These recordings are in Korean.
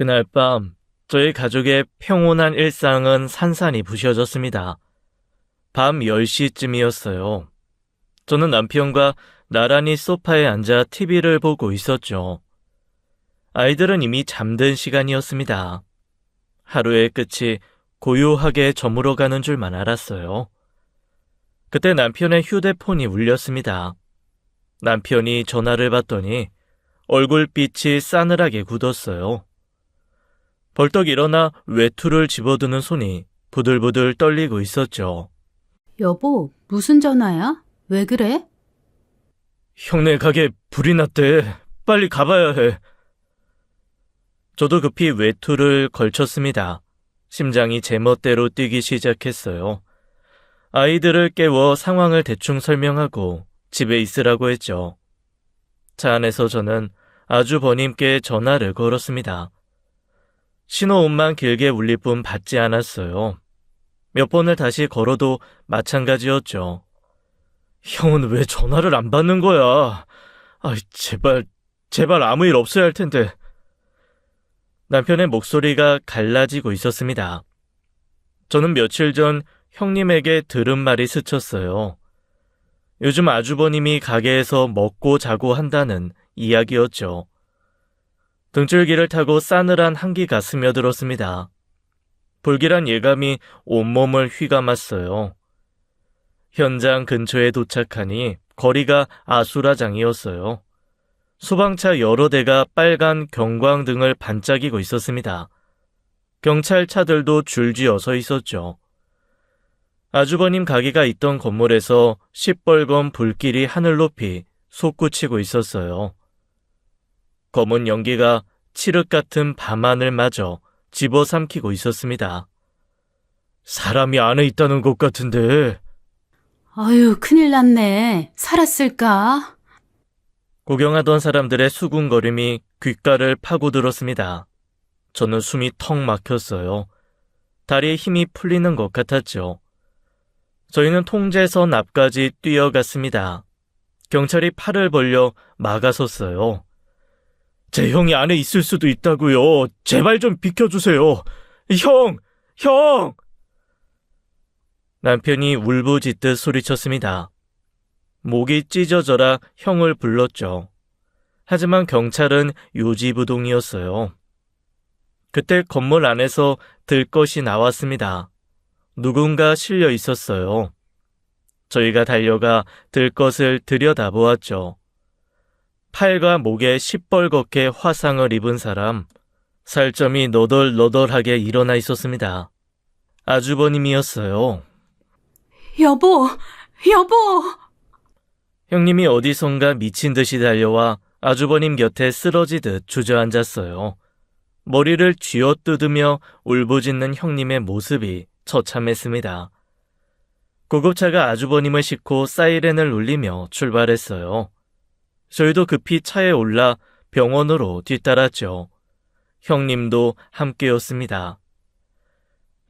그날 밤 저희 가족의 평온한 일상은 산산이 부셔졌습니다. 밤 10시쯤이었어요. 저는 남편과 나란히 소파에 앉아 TV를 보고 있었죠. 아이들은 이미 잠든 시간이었습니다. 하루의 끝이 고요하게 저물어가는 줄만 알았어요. 그때 남편의 휴대폰이 울렸습니다. 남편이 전화를 받더니 얼굴빛이 싸늘하게 굳었어요. 벌떡 일어나 외투를 집어드는 손이 부들부들 떨리고 있었죠. 여보, 무슨 전화야? 왜 그래? 형네 가게 불이 났대. 빨리 가봐야 해. 저도 급히 외투를 걸쳤습니다. 심장이 제멋대로 뛰기 시작했어요. 아이들을 깨워 상황을 대충 설명하고 집에 있으라고 했죠. 차 안에서 저는 아주버님께 전화를 걸었습니다. 신호음만 길게 울릴 뿐 받지 않았어요. 몇 번을 다시 걸어도 마찬가지였죠. 형은 왜 전화를 안 받는 거야? 제발 아무 일 없어야 할 텐데. 남편의 목소리가 갈라지고 있었습니다. 저는 며칠 전 형님에게 들은 말이 스쳤어요. 요즘 아주버님이 가게에서 먹고 자고 한다는 이야기였죠. 등줄기를 타고 싸늘한 한기가 스며들었습니다. 불길한 예감이 온몸을 휘감았어요. 현장 근처에 도착하니 거리가 아수라장이었어요. 소방차 여러 대가 빨간 경광등을 반짝이고 있었습니다. 경찰차들도 줄지어 서 있었죠. 아주버님 가게가 있던 건물에서 시뻘건 불길이 하늘 높이 솟구치고 있었어요. 검은 연기가 칠흑 같은 밤하늘마저 집어삼키고 있었습니다. 사람이 안에 있다는 것 같은데. 아유, 큰일 났네. 살았을까? 구경하던 사람들의 수군거림이 귓가를 파고들었습니다. 저는 숨이 턱 막혔어요. 다리에 힘이 풀리는 것 같았죠. 저희는 통제선 앞까지 뛰어갔습니다. 경찰이 팔을 벌려 막아섰어요. 제 형이 안에 있을 수도 있다고요. 제발 좀 비켜주세요. 형! 남편이 울부짖듯 소리쳤습니다. 목이 찢어져라 형을 불렀죠. 하지만 경찰은 요지부동이었어요. 그때 건물 안에서 들것이 나왔습니다. 누군가 실려 있었어요. 저희가 달려가 들것을 들여다보았죠. 팔과 목에 시뻘겋게 화상을 입은 사람, 살점이 너덜너덜하게 일어나 있었습니다. 아주버님이었어요. 여보! 형님이 어디선가 미친 듯이 달려와 아주버님 곁에 쓰러지듯 주저앉았어요. 머리를 쥐어뜯으며 울부짖는 형님의 모습이 처참했습니다. 구급차가 아주버님을 싣고 사이렌을 울리며 출발했어요. 저희도 급히 차에 올라 병원으로 뒤따랐죠. 형님도 함께였습니다.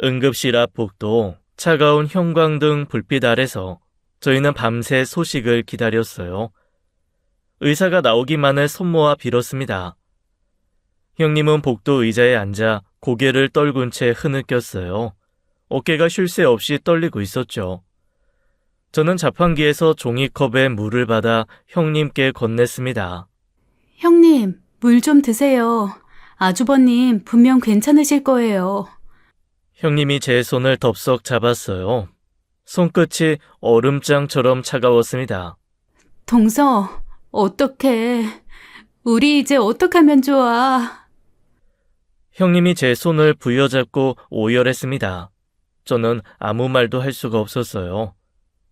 응급실 앞 복도 차가운 형광등 불빛 아래서 저희는 밤새 소식을 기다렸어요. 의사가 나오기만을 손모아 빌었습니다. 형님은 복도 의자에 앉아 고개를 떨군 채 흐느꼈어요. 어깨가 쉴 새 없이 떨리고 있었죠. 저는 자판기에서 종이컵에 물을 받아 형님께 건넸습니다. 형님, 물 좀 드세요. 아주버님 분명 괜찮으실 거예요. 형님이 제 손을 덥석 잡았어요. 손끝이 얼음장처럼 차가웠습니다. 동서, 어떡해. 우리 이제 어떡하면 좋아. 형님이 제 손을 부여잡고 오열했습니다. 저는 아무 말도 할 수가 없었어요.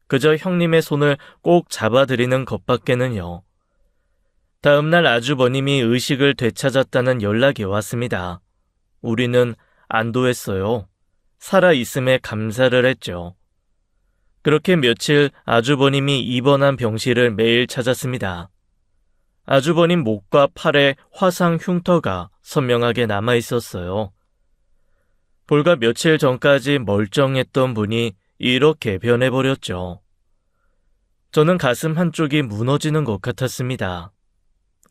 그저 형님의 손을 꼭 잡아드리는 것밖에는요. 다음날 아주버님이 의식을 되찾았다는 연락이 왔습니다. 우리는 안도했어요. 살아있음에 감사를 했죠. 그렇게 며칠 아주버님이 입원한 병실을 매일 찾았습니다. 아주버님 목과 팔에 화상 흉터가 선명하게 남아있었어요. 불과 며칠 전까지 멀쩡했던 분이 이렇게 변해버렸죠. 저는 가슴 한쪽이 무너지는 것 같았습니다.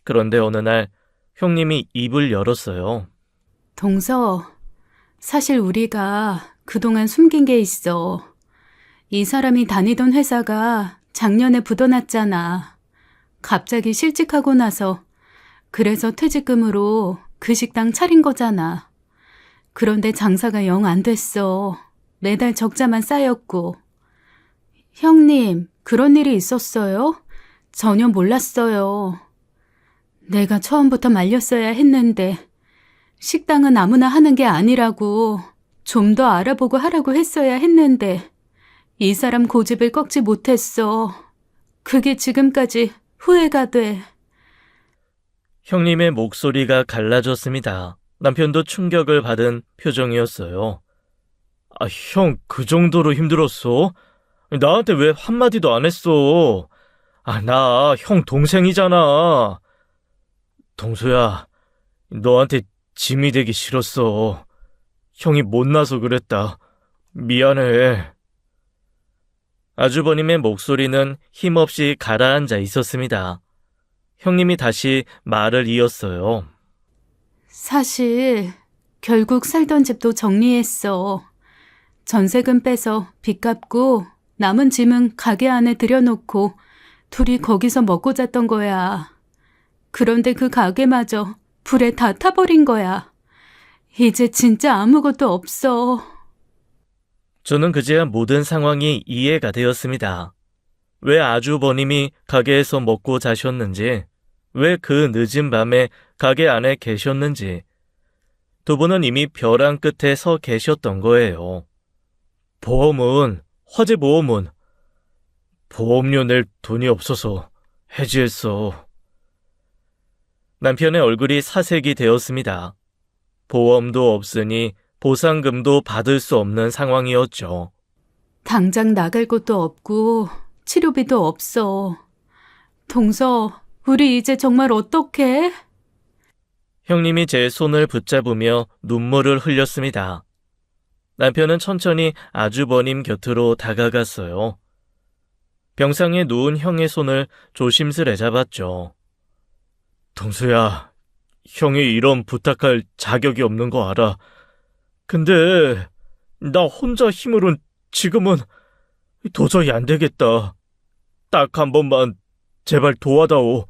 그런데 어느 날 형님이 입을 열었어요. 동서, 사실 우리가 그동안 숨긴 게 있어. 이 사람이 다니던 회사가 작년에 부도났잖아. 갑자기 실직하고 나서 그래서 퇴직금으로 그 식당 차린 거잖아. 그런데 장사가 영 안 됐어. 매달 적자만 쌓였고. 형님, 그런 일이 있었어요? 전혀 몰랐어요. 내가 처음부터 말렸어야 했는데 식당은 아무나 하는 게 아니라고 좀 더 알아보고 하라고 했어야 했는데 이 사람 고집을 꺾지 못했어. 그게 지금까지 후회가 돼. 형님의 목소리가 갈라졌습니다. 남편도 충격을 받은 표정이었어요. 아, 형, 그 정도로 힘들었어? 나한테 왜 한마디도 안 했어? 아, 나 형 동생이잖아. 동수야, 너한테 짐이 되기 싫었어. 형이 못나서 그랬다. 미안해. 아주버님의 목소리는 힘없이 가라앉아 있었습니다. 형님이 다시 말을 이었어요. 사실 결국 살던 집도 정리했어. 전세금 빼서 빚 갚고 남은 짐은 가게 안에 들여놓고 둘이 거기서 먹고 잤던 거야. 그런데 그 가게마저 불에 다 타버린 거야. 이제 진짜 아무것도 없어. 저는 그제야 모든 상황이 이해가 되었습니다. 왜 아주버님이 가게에서 먹고 자셨는지, 왜 그 늦은 밤에 가게 안에 계셨는지, 두 분은 이미 벼랑 끝에 서 계셨던 거예요. 보험은, 화재 보험은, 보험료 낼 돈이 없어서 해지했어. 남편의 얼굴이 사색이 되었습니다. 보험도 없으니 보상금도 받을 수 없는 상황이었죠. 당장 나갈 곳도 없고 치료비도 없어. 동서, 우리 이제 정말 어떡해? 형님이 제 손을 붙잡으며 눈물을 흘렸습니다. 남편은 천천히 아주버님 곁으로 다가갔어요. 병상에 누운 형의 손을 조심스레 잡았죠. 동수야, 형이 이런 부탁할 자격이 없는 거 알아. 근데 나 혼자 힘으론 지금은 도저히 안 되겠다. 딱 한 번만 제발 도와다오.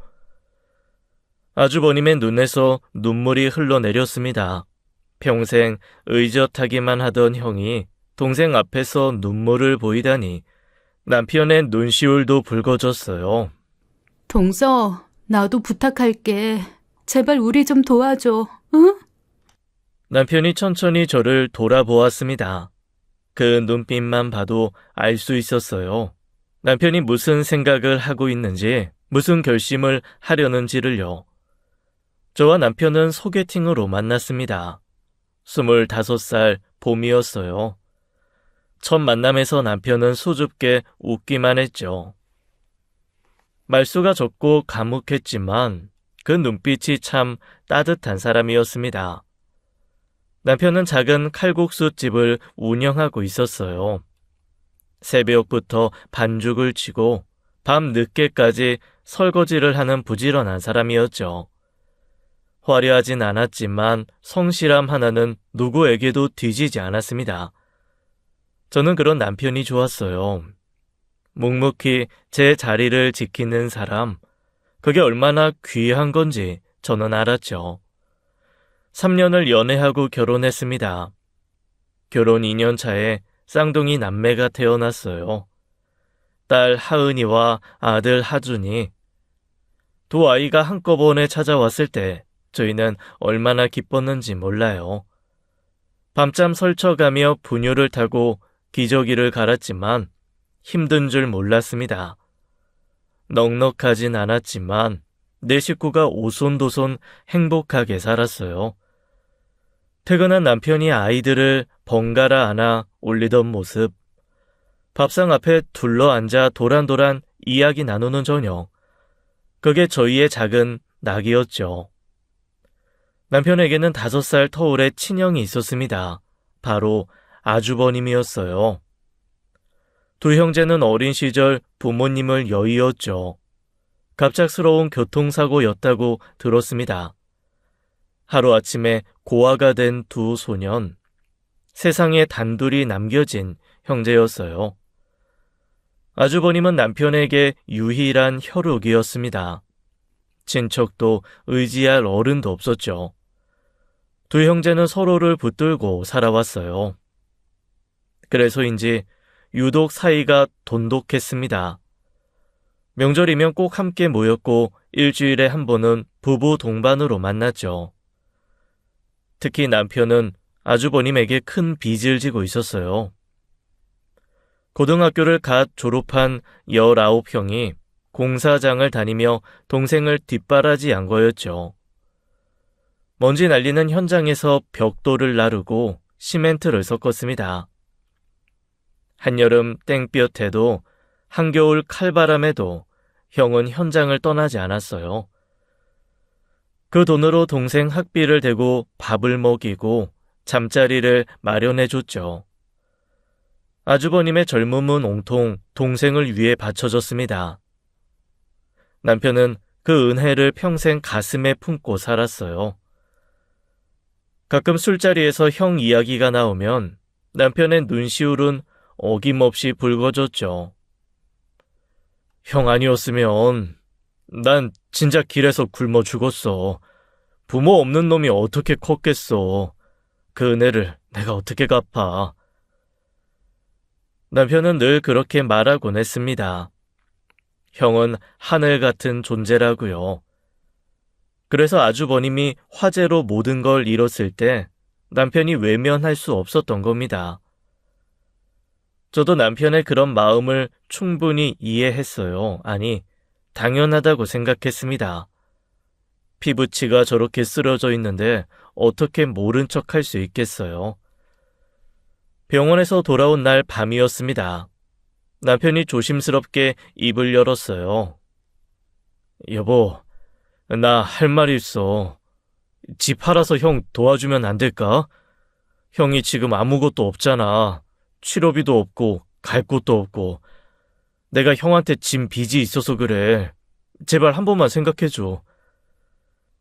아주버님의 눈에서 눈물이 흘러내렸습니다. 평생 의젓하기만 하던 형이 동생 앞에서 눈물을 보이다니 남편의 눈시울도 붉어졌어요. 동서, 나도 부탁할게. 제발 우리 좀 도와줘, 응? 남편이 천천히 저를 돌아보았습니다. 그 눈빛만 봐도 알 수 있었어요. 남편이 무슨 생각을 하고 있는지, 무슨 결심을 하려는지를요. 저와 남편은 소개팅으로 만났습니다. 25살 봄이었어요. 첫 만남에서 남편은 수줍게 웃기만 했죠. 말수가 적고 과묵했지만 그 눈빛이 참 따뜻한 사람이었습니다. 남편은 작은 칼국수집을 운영하고 있었어요. 새벽부터 반죽을 치고 밤 늦게까지 설거지를 하는 부지런한 사람이었죠. 화려하진 않았지만 성실함 하나는 누구에게도 뒤지지 않았습니다. 저는 그런 남편이 좋았어요. 묵묵히 제 자리를 지키는 사람, 그게 얼마나 귀한 건지 저는 알았죠. 3년을 연애하고 결혼했습니다. 결혼 2년 차에 쌍둥이 남매가 태어났어요. 딸 하은이와 아들 하준이. 두 아이가 한꺼번에 찾아왔을 때 저희는 얼마나 기뻤는지 몰라요. 밤잠 설쳐가며 분유를 타고 기저귀를 갈았지만 힘든 줄 몰랐습니다. 넉넉하진 않았지만 내 식구가 오손도손 행복하게 살았어요. 퇴근한 남편이 아이들을 번갈아 안아 올리던 모습, 밥상 앞에 둘러앉아 도란도란 이야기 나누는 저녁, 그게 저희의 작은 낙이었죠. 남편에게는 5살 터울의 친형이 있었습니다. 바로 아주버님이었어요. 두 형제는 어린 시절 부모님을 여의었죠. 갑작스러운 교통사고였다고 들었습니다. 하루아침에 고아가 된 두 소년, 세상에 단둘이 남겨진 형제였어요. 아주버님은 남편에게 유일한 혈육이었습니다. 친척도 의지할 어른도 없었죠. 두 형제는 서로를 붙들고 살아왔어요. 그래서인지 유독 사이가 돈독했습니다. 명절이면 꼭 함께 모였고 일주일에 한 번은 부부 동반으로 만났죠. 특히 남편은 아주버님에게 큰 빚을 지고 있었어요. 고등학교를 갓 졸업한 19형이 공사장을 다니며 동생을 뒷바라지한 거였죠. 먼지 날리는 현장에서 벽돌을 나르고 시멘트를 섞었습니다. 한여름 땡볕에도 한겨울 칼바람에도 형은 현장을 떠나지 않았어요. 그 돈으로 동생 학비를 대고 밥을 먹이고 잠자리를 마련해줬죠. 아주버님의 젊음은 온통 동생을 위해 바쳐졌습니다. 남편은 그 은혜를 평생 가슴에 품고 살았어요. 가끔 술자리에서 형 이야기가 나오면 남편의 눈시울은 어김없이 붉어졌죠. 형 아니었으면 난 진짜 길에서 굶어 죽었어. 부모 없는 놈이 어떻게 컸겠어. 그 은혜를 내가 어떻게 갚아. 남편은 늘 그렇게 말하곤 했습니다. 형은 하늘 같은 존재라고요. 그래서 아주버님이 화재로 모든 걸 잃었을 때 남편이 외면할 수 없었던 겁니다. 저도 남편의 그런 마음을 충분히 이해했어요. 아니, 당연하다고 생각했습니다. 피부치가 저렇게 쓰러져 있는데 어떻게 모른 척 할 수 있겠어요. 병원에서 돌아온 날 밤이었습니다. 남편이 조심스럽게 입을 열었어요. 여보, 나 할 말이 있어. 집 팔아서 형 도와주면 안 될까? 형이 지금 아무것도 없잖아. 치료비도 없고 갈 곳도 없고. 내가 형한테 진 빚이 있어서 그래. 제발 한 번만 생각해줘.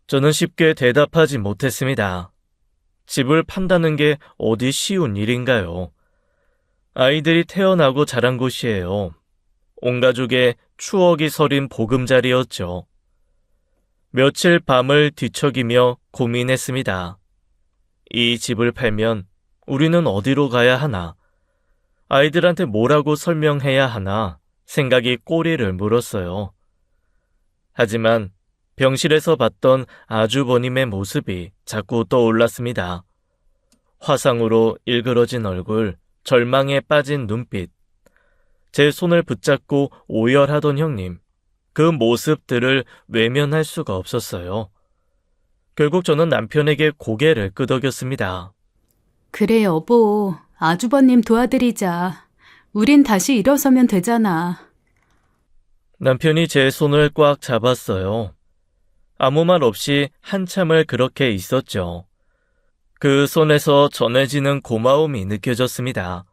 저는 쉽게 대답하지 못했습니다. 집을 판다는 게 어디 쉬운 일인가요? 아이들이 태어나고 자란 곳이에요. 온 가족의 추억이 서린 보금자리였죠. 며칠 밤을 뒤척이며 고민했습니다. 이 집을 팔면 우리는 어디로 가야 하나? 아이들한테 뭐라고 설명해야 하나? 생각이 꼬리를 물었어요. 하지만 병실에서 봤던 아주버님의 모습이 자꾸 떠올랐습니다. 화상으로 일그러진 얼굴, 절망에 빠진 눈빛, 제 손을 붙잡고 오열하던 형님, 그 모습들을 외면할 수가 없었어요. 결국 저는 남편에게 고개를 끄덕였습니다. 그래, 여보. 아주버님 도와드리자. 우린 다시 일어서면 되잖아. 남편이 제 손을 꽉 잡았어요. 아무 말 없이 한참을 그렇게 있었죠. 그 손에서 전해지는 고마움이 느껴졌습니다.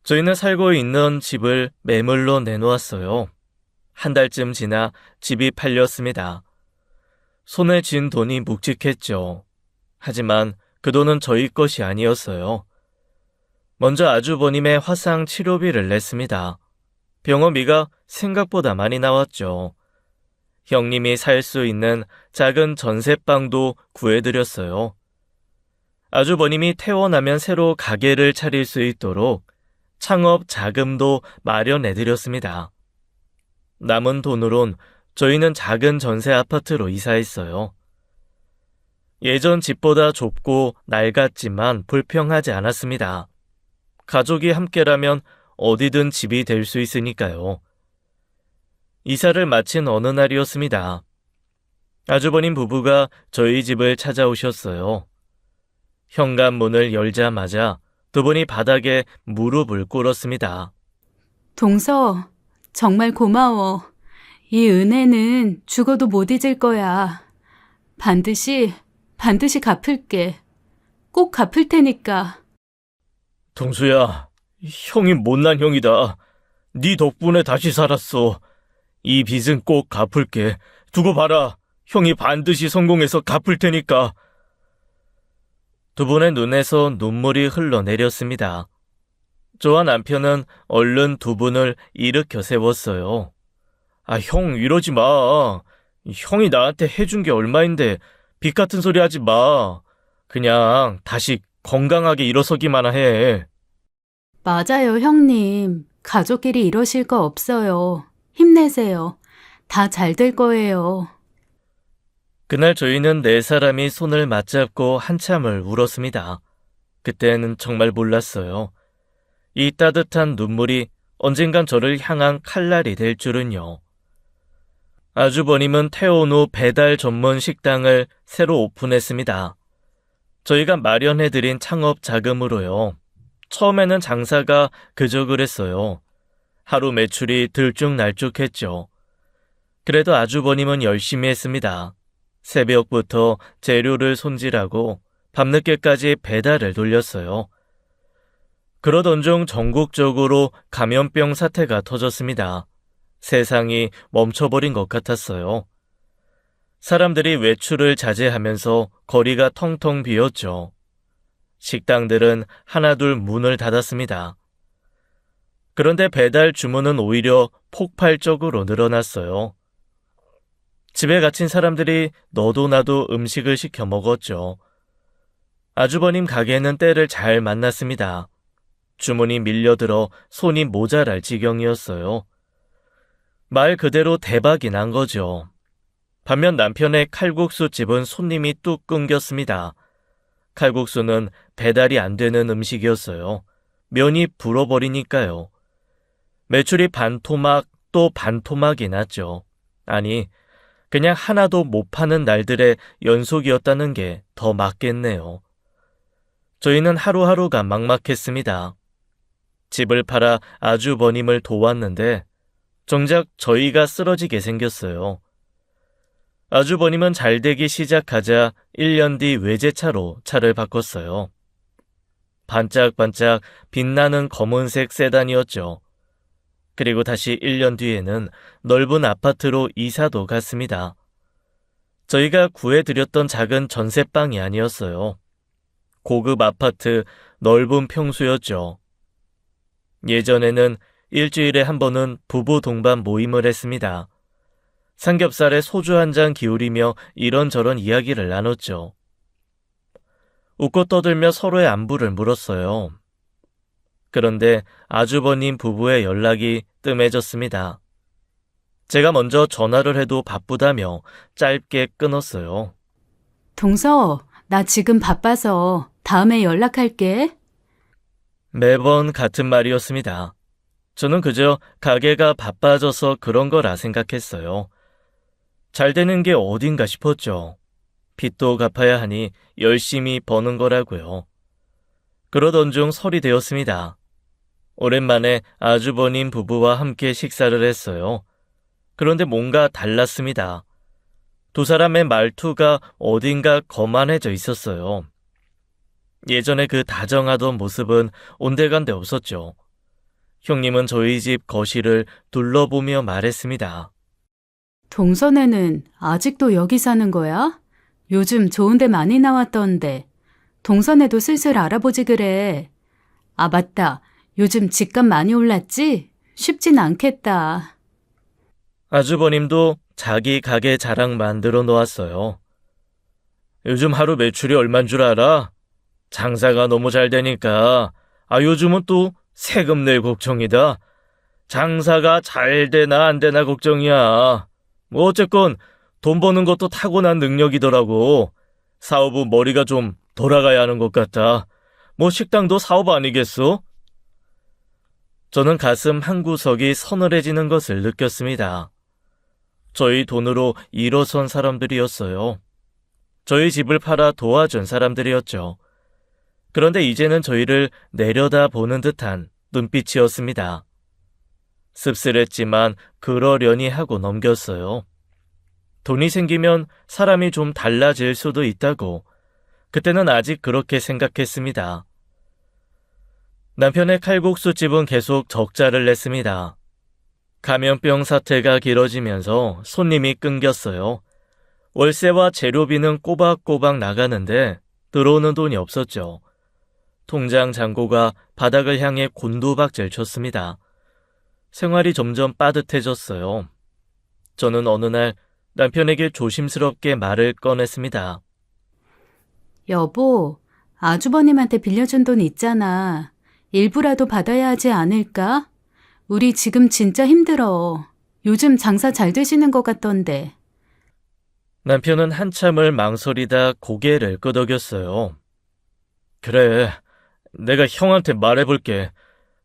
저희는 살고 있는 집을 매물로 내놓았어요. 한 달쯤 지나 집이 팔렸습니다. 손에 쥔 돈이 묵직했죠. 하지만 그 돈은 저희 것이 아니었어요. 먼저 아주버님의 화상 치료비를 냈습니다. 병원비가 생각보다 많이 나왔죠. 형님이 살 수 있는 작은 전셋방도 구해드렸어요. 아주버님이 퇴원하면 새로 가게를 차릴 수 있도록 창업 자금도 마련해드렸습니다. 남은 돈으론 저희는 작은 전세 아파트로 이사했어요. 예전 집보다 좁고 낡았지만 불평하지 않았습니다. 가족이 함께라면 어디든 집이 될 수 있으니까요. 이사를 마친 어느 날이었습니다. 아주버님 부부가 저희 집을 찾아오셨어요. 현관문을 열자마자 두 분이 바닥에 무릎을 꿇었습니다. 동서, 정말 고마워. 이 은혜는 죽어도 못 잊을 거야. 반드시 갚을게. 꼭 갚을 테니까. 동수야, 형이 못난 형이다. 네 덕분에 다시 살았어. 이 빚은 꼭 갚을게. 두고 봐라. 형이 반드시 성공해서 갚을 테니까. 두 분의 눈에서 눈물이 흘러내렸습니다. 저와 남편은 얼른 두 분을 일으켜 세웠어요. 형, 이러지 마. 형이 나한테 해준 게 얼마인데 빚 같은 소리 하지 마. 그냥 다시 건강하게 일어서기만 해. 맞아요, 형님. 가족끼리 이러실 거 없어요. 힘내세요. 다 잘 될 거예요. 그날 저희는 네 사람이 손을 맞잡고 한참을 울었습니다. 그때는 정말 몰랐어요. 이 따뜻한 눈물이 언젠간 저를 향한 칼날이 될 줄은요. 아주버님은 퇴원 후 배달 전문 식당을 새로 오픈했습니다. 저희가 마련해드린 창업 자금으로요. 처음에는 장사가 그저 그랬어요. 하루 매출이 들쭉날쭉했죠. 그래도 아주버님은 열심히 했습니다. 새벽부터 재료를 손질하고 밤늦게까지 배달을 돌렸어요. 그러던 중 전국적으로 감염병 사태가 터졌습니다. 세상이 멈춰버린 것 같았어요. 사람들이 외출을 자제하면서 거리가 텅텅 비었죠. 식당들은 하나둘 문을 닫았습니다. 그런데 배달 주문은 오히려 폭발적으로 늘어났어요. 집에 갇힌 사람들이 너도 나도 음식을 시켜 먹었죠. 아주버님 가게는 때를 잘 만났습니다. 주문이 밀려들어 손이 모자랄 지경이었어요. 말 그대로 대박이 난 거죠. 반면 남편의 칼국수 집은 손님이 뚝 끊겼습니다. 칼국수는 배달이 안 되는 음식이었어요. 면이 불어버리니까요. 매출이 반토막 또 반토막이 났죠. 아니, 그냥 하나도 못 파는 날들의 연속이었다는 게 더 맞겠네요. 저희는 하루하루가 막막했습니다. 집을 팔아 아주버님을 도왔는데 정작 저희가 쓰러지게 생겼어요. 아주버님은 잘되기 시작하자 1년 뒤 외제차로 차를 바꿨어요. 반짝반짝 빛나는 검은색 세단이었죠. 그리고 다시 1년 뒤에는 넓은 아파트로 이사도 갔습니다. 저희가 구해드렸던 작은 전셋방이 아니었어요. 고급 아파트 넓은 평수였죠. 예전에는 일주일에 한 번은 부부 동반 모임을 했습니다. 삼겹살에 소주 한 잔 기울이며 이런저런 이야기를 나눴죠. 웃고 떠들며 서로의 안부를 물었어요. 그런데 아주버님 부부의 연락이 뜸해졌습니다. 제가 먼저 전화를 해도 바쁘다며 짧게 끊었어요. 동서, 나 지금 바빠서 다음에 연락할게. 매번 같은 말이었습니다. 저는 그저 가게가 바빠져서 그런 거라 생각했어요. 잘 되는 게 어딘가 싶었죠. 빚도 갚아야 하니 열심히 버는 거라고요. 그러던 중 설이 되었습니다. 오랜만에 아주버님 부부와 함께 식사를 했어요. 그런데 뭔가 달랐습니다. 두 사람의 말투가 어딘가 거만해져 있었어요. 예전에 그 다정하던 모습은 온데간데 없었죠. 형님은 저희 집 거실을 둘러보며 말했습니다. 동선에는 아직도 여기 사는 거야? 요즘 좋은 데 많이 나왔던데. 동선에도 슬슬 알아보지 그래. 아, 맞다. 요즘 집값 많이 올랐지? 쉽진 않겠다. 아주버님도 자기 가게 자랑 만들어 놓았어요. 요즘 하루 매출이 얼만 줄 알아? 장사가 너무 잘 되니까 요즘은 또 세금 낼 걱정이다. 장사가 잘 되나 안 되나 걱정이야. 뭐 어쨌건 돈 버는 것도 타고난 능력이더라고. 사업은 머리가 좀 돌아가야 하는 것 같다. 뭐 식당도 사업 아니겠어? 저는 가슴 한구석이 서늘해지는 것을 느꼈습니다. 저희 돈으로 일어선 사람들이었어요. 저희 집을 팔아 도와준 사람들이었죠. 그런데 이제는 저희를 내려다보는 듯한 눈빛이었습니다. 씁쓸했지만 그러려니 하고 넘겼어요. 돈이 생기면 사람이 좀 달라질 수도 있다고 그때는 아직 그렇게 생각했습니다. 남편의 칼국수 집은 계속 적자를 냈습니다. 감염병 사태가 길어지면서 손님이 끊겼어요. 월세와 재료비는 꼬박꼬박 나가는데 들어오는 돈이 없었죠. 통장 잔고가 바닥을 향해 곤두박질 쳤습니다. 생활이 점점 빠듯해졌어요. 저는 어느 날 남편에게 조심스럽게 말을 꺼냈습니다. 여보, 아주버님한테 빌려준 돈 있잖아. 일부라도 받아야 하지 않을까? 우리 지금 진짜 힘들어. 요즘 장사 잘 되시는 것 같던데. 남편은 한참을 망설이다 고개를 끄덕였어요. 그래, 내가 형한테 말해볼게.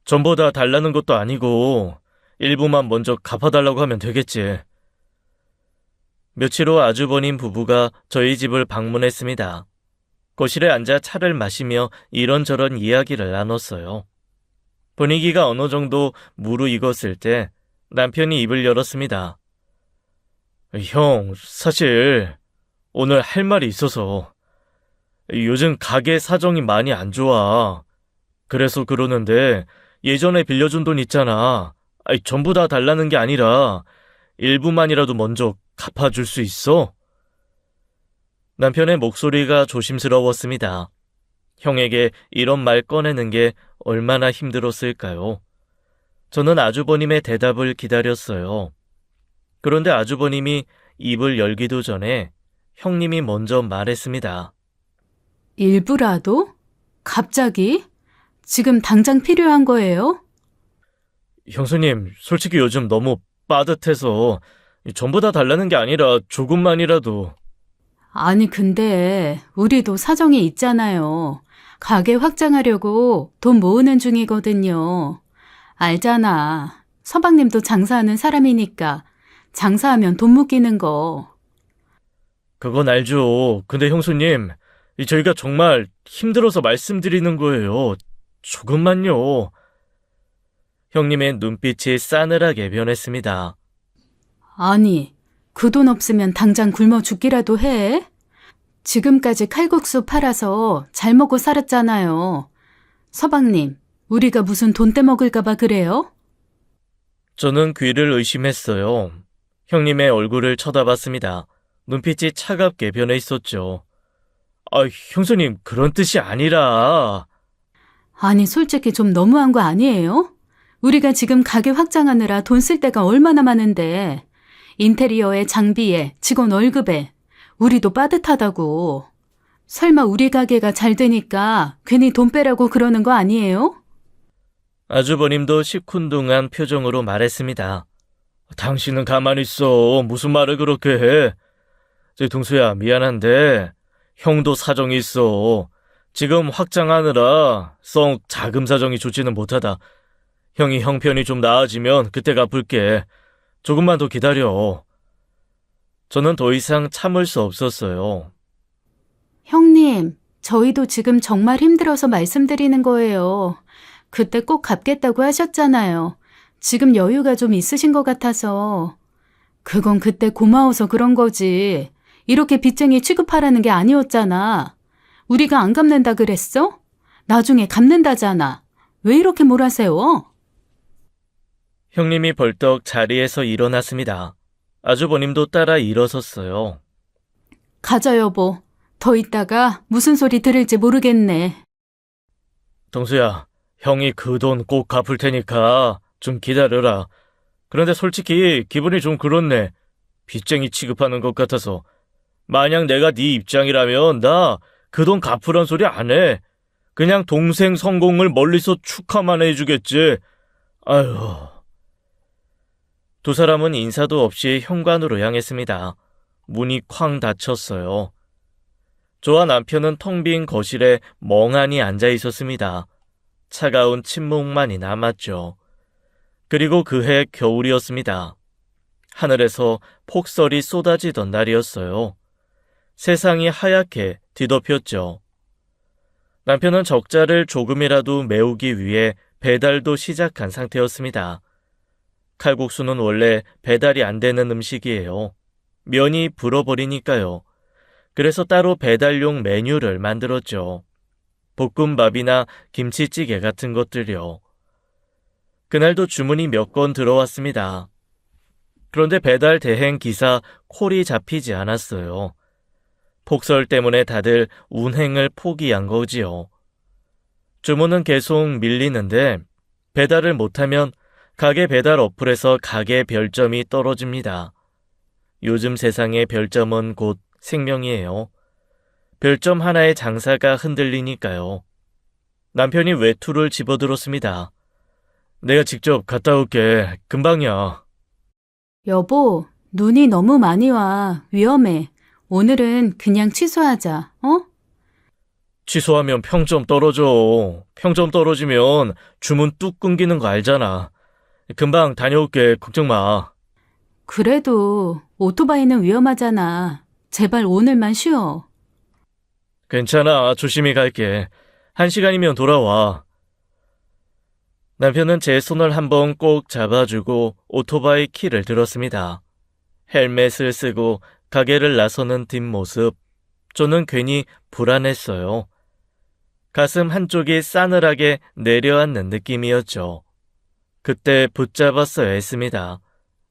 전부 다 달라는 것도 아니고 일부만 먼저 갚아달라고 하면 되겠지. 며칠 후 아주버님 부부가 저희 집을 방문했습니다. 거실에 앉아 차를 마시며 이런저런 이야기를 나눴어요. 분위기가 어느 정도 무르익었을 때 남편이 입을 열었습니다. 형, 사실 오늘 할 말이 있어서 요즘 가게 사정이 많이 안 좋아. 그래서 그러는데 예전에 빌려준 돈 있잖아. 전부 다 달라는 게 아니라 일부만이라도 먼저 갚아줄 수 있어? 남편의 목소리가 조심스러웠습니다. 형에게 이런 말 꺼내는 게 얼마나 힘들었을까요? 저는 아주버님의 대답을 기다렸어요. 그런데 아주버님이 입을 열기도 전에 형님이 먼저 말했습니다. 일부라도? 갑자기? 지금 당장 필요한 거예요? 형수님, 솔직히 요즘 너무 빠듯해서 전부 다 달라는 게 아니라 조금만이라도. 아니, 근데 우리도 사정이 있잖아요. 가게 확장하려고 돈 모으는 중이거든요. 알잖아. 서방님도 장사하는 사람이니까 장사하면 돈 묶이는 거. 그건 알죠. 근데 형수님, 저희가 정말 힘들어서 말씀드리는 거예요. 조금만요. 형님의 눈빛이 싸늘하게 변했습니다. 아니, 그 돈 없으면 당장 굶어 죽기라도 해? 지금까지 칼국수 팔아서 잘 먹고 살았잖아요. 서방님, 우리가 무슨 돈 떼먹을까봐 그래요? 저는 귀를 의심했어요. 형님의 얼굴을 쳐다봤습니다. 눈빛이 차갑게 변해 있었죠. 형수님, 그런 뜻이 아니라. 아니, 솔직히 좀 너무한 거 아니에요? 우리가 지금 가게 확장하느라 돈 쓸 데가 얼마나 많은데. 인테리어에 장비에 직원 월급에 우리도 빠듯하다고. 설마 우리 가게가 잘 되니까 괜히 돈 빼라고 그러는 거 아니에요? 아주버님도 시큰둥한 표정으로 말했습니다. 당신은 가만히 있어. 무슨 말을 그렇게 해. 동수야, 미안한데 형도 사정이 있어. 지금 확장하느라 썩 자금 사정이 좋지는 못하다. 형이 형편이 좀 나아지면 그때 갚을게. 조금만 더 기다려. 저는 더 이상 참을 수 없었어요. 형님, 저희도 지금 정말 힘들어서 말씀드리는 거예요. 그때 꼭 갚겠다고 하셨잖아요. 지금 여유가 좀 있으신 것 같아서. 그건 그때 고마워서 그런 거지. 이렇게 빚쟁이 취급하라는 게 아니었잖아. 우리가 안 갚는다 그랬어? 나중에 갚는다잖아. 왜 이렇게 몰아세워? 형님이 벌떡 자리에서 일어났습니다. 아주버님도 따라 일어섰어요. 가자, 여보. 더 있다가 무슨 소리 들을지 모르겠네. 동수야, 형이 그 돈 꼭 갚을 테니까 좀 기다려라. 그런데 솔직히 기분이 좀 그렇네. 빚쟁이 취급하는 것 같아서. 만약 내가 네 입장이라면 나 그 돈 갚으란 소리 안 해. 그냥 동생 성공을 멀리서 축하만 해주겠지. 아휴. 두 사람은 인사도 없이 현관으로 향했습니다. 문이 쾅 닫혔어요. 저와 남편은 텅 빈 거실에 멍하니 앉아 있었습니다. 차가운 침묵만이 남았죠. 그리고 그해 겨울이었습니다. 하늘에서 폭설이 쏟아지던 날이었어요. 세상이 하얗게 뒤덮였죠. 남편은 적자를 조금이라도 메우기 위해 배달도 시작한 상태였습니다. 칼국수는 원래 배달이 안 되는 음식이에요. 면이 불어버리니까요. 그래서 따로 배달용 메뉴를 만들었죠. 볶음밥이나 김치찌개 같은 것들요. 그날도 주문이 몇 건 들어왔습니다. 그런데 배달 대행 기사 콜이 잡히지 않았어요. 폭설 때문에 다들 운행을 포기한 거지요. 주문은 계속 밀리는데 배달을 못하면 가게 배달 어플에서 가게 별점이 떨어집니다. 요즘 세상의 별점은 곧 생명이에요. 별점 하나의 장사가 흔들리니까요. 남편이 외투를 집어들었습니다. 내가 직접 갔다 올게. 금방이야. 여보, 눈이 너무 많이 와. 위험해. 오늘은 그냥 취소하자. 어? 취소하면 평점 떨어져. 평점 떨어지면 주문 뚝 끊기는 거 알잖아. 금방 다녀올게. 걱정 마. 그래도 오토바이는 위험하잖아. 제발 오늘만 쉬어. 괜찮아. 조심히 갈게. 1시간이면 돌아와. 남편은 제 손을 한번 꼭 잡아주고 오토바이 키를 들었습니다. 헬멧을 쓰고 가게를 나서는 뒷모습. 저는 괜히 불안했어요. 가슴 한쪽이 싸늘하게 내려앉는 느낌이었죠. 그때 붙잡았어야 했습니다.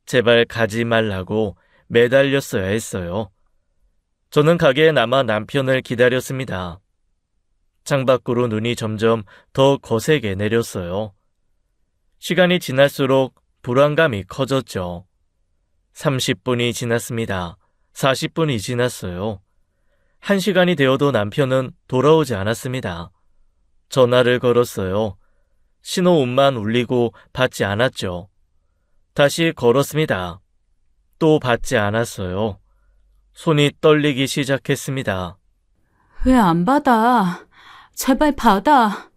제발 가지 말라고 매달렸어야 했어요. 저는 가게에 남아 남편을 기다렸습니다. 창밖으로 눈이 점점 더 거세게 내렸어요. 시간이 지날수록 불안감이 커졌죠. 30분이 지났습니다. 40분이 지났어요. 1시간이 되어도 남편은 돌아오지 않았습니다. 전화를 걸었어요. 신호음만 울리고 받지 않았죠. 다시 걸었습니다. 또 받지 않았어요. 손이 떨리기 시작했습니다. 왜 안 받아? 제발 받아.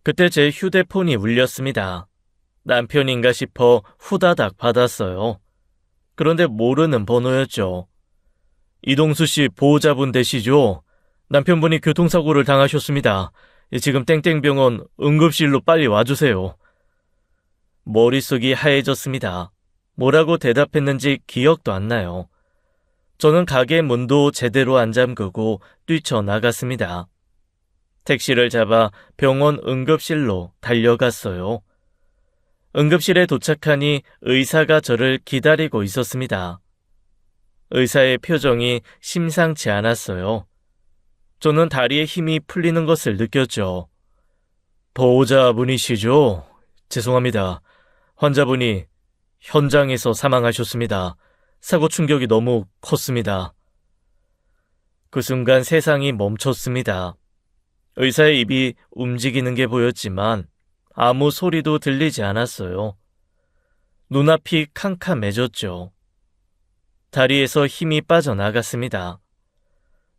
그때 제 휴대폰이 울렸습니다. 남편인가 싶어 후다닥 받았어요. 그런데 모르는 번호였죠. 이동수 씨 보호자분 되시죠? 남편분이 교통사고를 당하셨습니다. 지금 땡땡병원 응급실로 빨리 와주세요. 머릿속이 하얘졌습니다. 뭐라고 대답했는지 기억도 안 나요. 저는 가게 문도 제대로 안 잠그고 뛰쳐나갔습니다. 택시를 잡아 병원 응급실로 달려갔어요. 응급실에 도착하니 의사가 저를 기다리고 있었습니다. 의사의 표정이 심상치 않았어요. 저는 다리에 힘이 풀리는 것을 느꼈죠. 보호자분이시죠? 죄송합니다. 환자분이 현장에서 사망하셨습니다. 사고 충격이 너무 컸습니다. 그 순간 세상이 멈췄습니다. 의사의 입이 움직이는 게 보였지만 아무 소리도 들리지 않았어요. 눈앞이 캄캄해졌죠. 다리에서 힘이 빠져나갔습니다.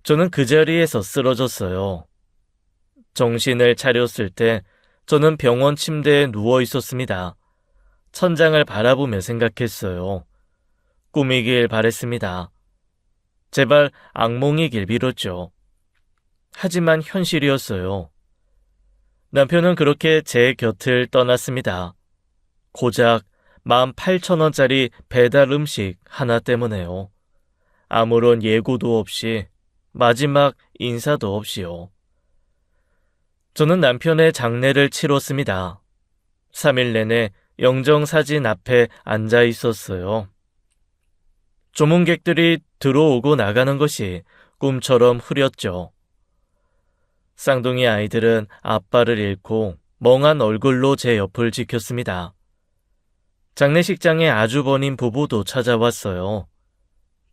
저는 그 자리에서 쓰러졌어요. 정신을 차렸을 때 저는 병원 침대에 누워 있었습니다. 천장을 바라보며 생각했어요. 꿈이길 바랬습니다. 제발 악몽이길 빌었죠. 하지만 현실이었어요. 남편은 그렇게 제 곁을 떠났습니다. 고작 18,000원짜리 배달 음식 하나 때문에요. 아무런 예고도 없이 마지막 인사도 없이요. 저는 남편의 장례를 치렀습니다. 3일 내내 영정사진 앞에 앉아 있었어요. 조문객들이 들어오고 나가는 것이 꿈처럼 흐렸죠. 쌍둥이 아이들은 아빠를 잃고 멍한 얼굴로 제 옆을 지켰습니다. 장례식장에 아주버님 부부도 찾아왔어요.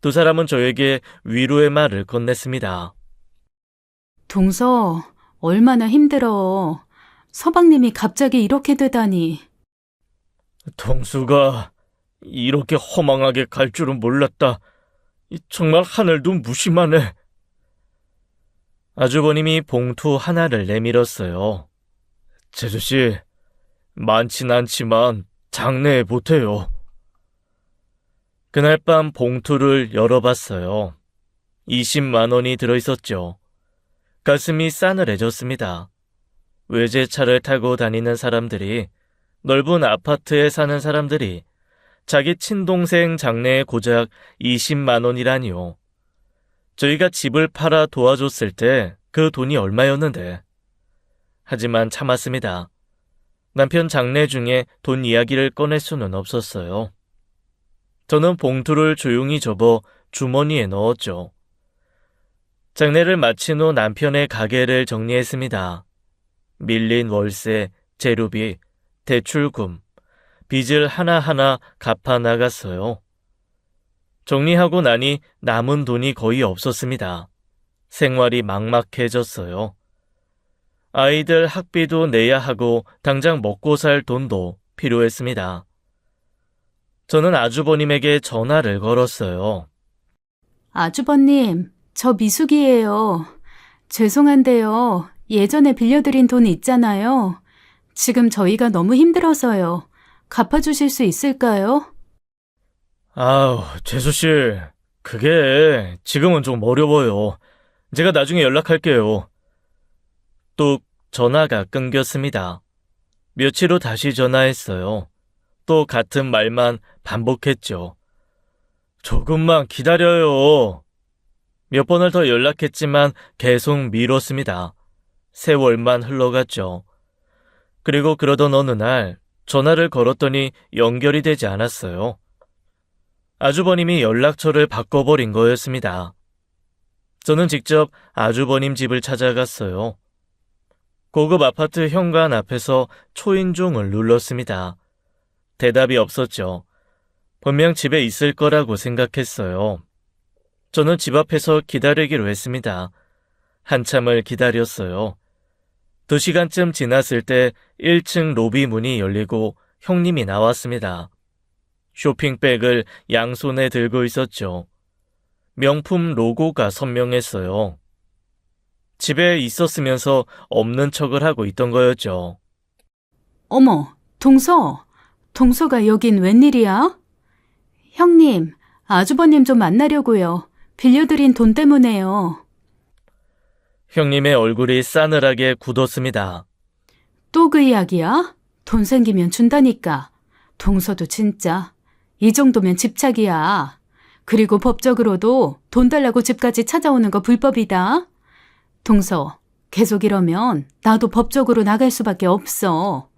두 사람은 저에게 위로의 말을 건넸습니다. 동서, 얼마나 힘들어. 서방님이 갑자기 이렇게 되다니. 동수가 이렇게 허망하게 갈 줄은 몰랐다. 정말 하늘도 무심하네. 아주버님이 봉투 하나를 내밀었어요. 제주씨, 많진 않지만 장례에 보태요. 그날 밤 봉투를 열어봤어요. 20만 원이 들어있었죠. 가슴이 싸늘해졌습니다. 외제차를 타고 다니는 사람들이, 넓은 아파트에 사는 사람들이 자기 친동생 장례에 고작 20만 원이라니요. 저희가 집을 팔아 도와줬을 때 그 돈이 얼마였는데. 하지만 참았습니다. 남편 장례 중에 돈 이야기를 꺼낼 수는 없었어요. 저는 봉투를 조용히 접어 주머니에 넣었죠. 장례를 마친 후 남편의 가게를 정리했습니다. 밀린 월세, 재료비, 대출금, 빚을 하나하나 갚아 나갔어요. 정리하고 나니 남은 돈이 거의 없었습니다. 생활이 막막해졌어요. 아이들 학비도 내야 하고 당장 먹고 살 돈도 필요했습니다. 저는 아주버님에게 전화를 걸었어요. 아주버님, 저 미숙이에요. 죄송한데요. 예전에 빌려드린 돈 있잖아요. 지금 저희가 너무 힘들어서요. 갚아주실 수 있을까요? 아우, 재수씨, 그게 지금은 좀 어려워요. 제가 나중에 연락할게요. 뚝 전화가 끊겼습니다. 며칠 후 다시 전화했어요. 또 같은 말만 반복했죠. 조금만 기다려요. 몇 번을 더 연락했지만 계속 미뤘습니다. 세월만 흘러갔죠. 그리고 그러던 어느 날 전화를 걸었더니 연결이 되지 않았어요. 아주버님이 연락처를 바꿔버린 거였습니다. 저는 직접 아주버님 집을 찾아갔어요. 고급 아파트 현관 앞에서 초인종을 눌렀습니다. 대답이 없었죠. 분명 집에 있을 거라고 생각했어요. 저는 집 앞에서 기다리기로 했습니다. 한참을 기다렸어요. 2시간쯤 지났을 때 1층 로비 문이 열리고 형님이 나왔습니다. 쇼핑백을 양손에 들고 있었죠. 명품 로고가 선명했어요. 집에 있었으면서 없는 척을 하고 있던 거였죠. 어머, 동서. 동서가 여긴 웬일이야? 형님, 아주버님 좀 만나려고요. 빌려드린 돈 때문에요. 형님의 얼굴이 싸늘하게 굳었습니다. 또 그 이야기야? 돈 생기면 준다니까. 동서도 진짜. 이 정도면 집착이야. 그리고 법적으로도 돈 달라고 집까지 찾아오는 거 불법이다. 동서, 계속 이러면 나도 법적으로 나갈 수밖에 없어.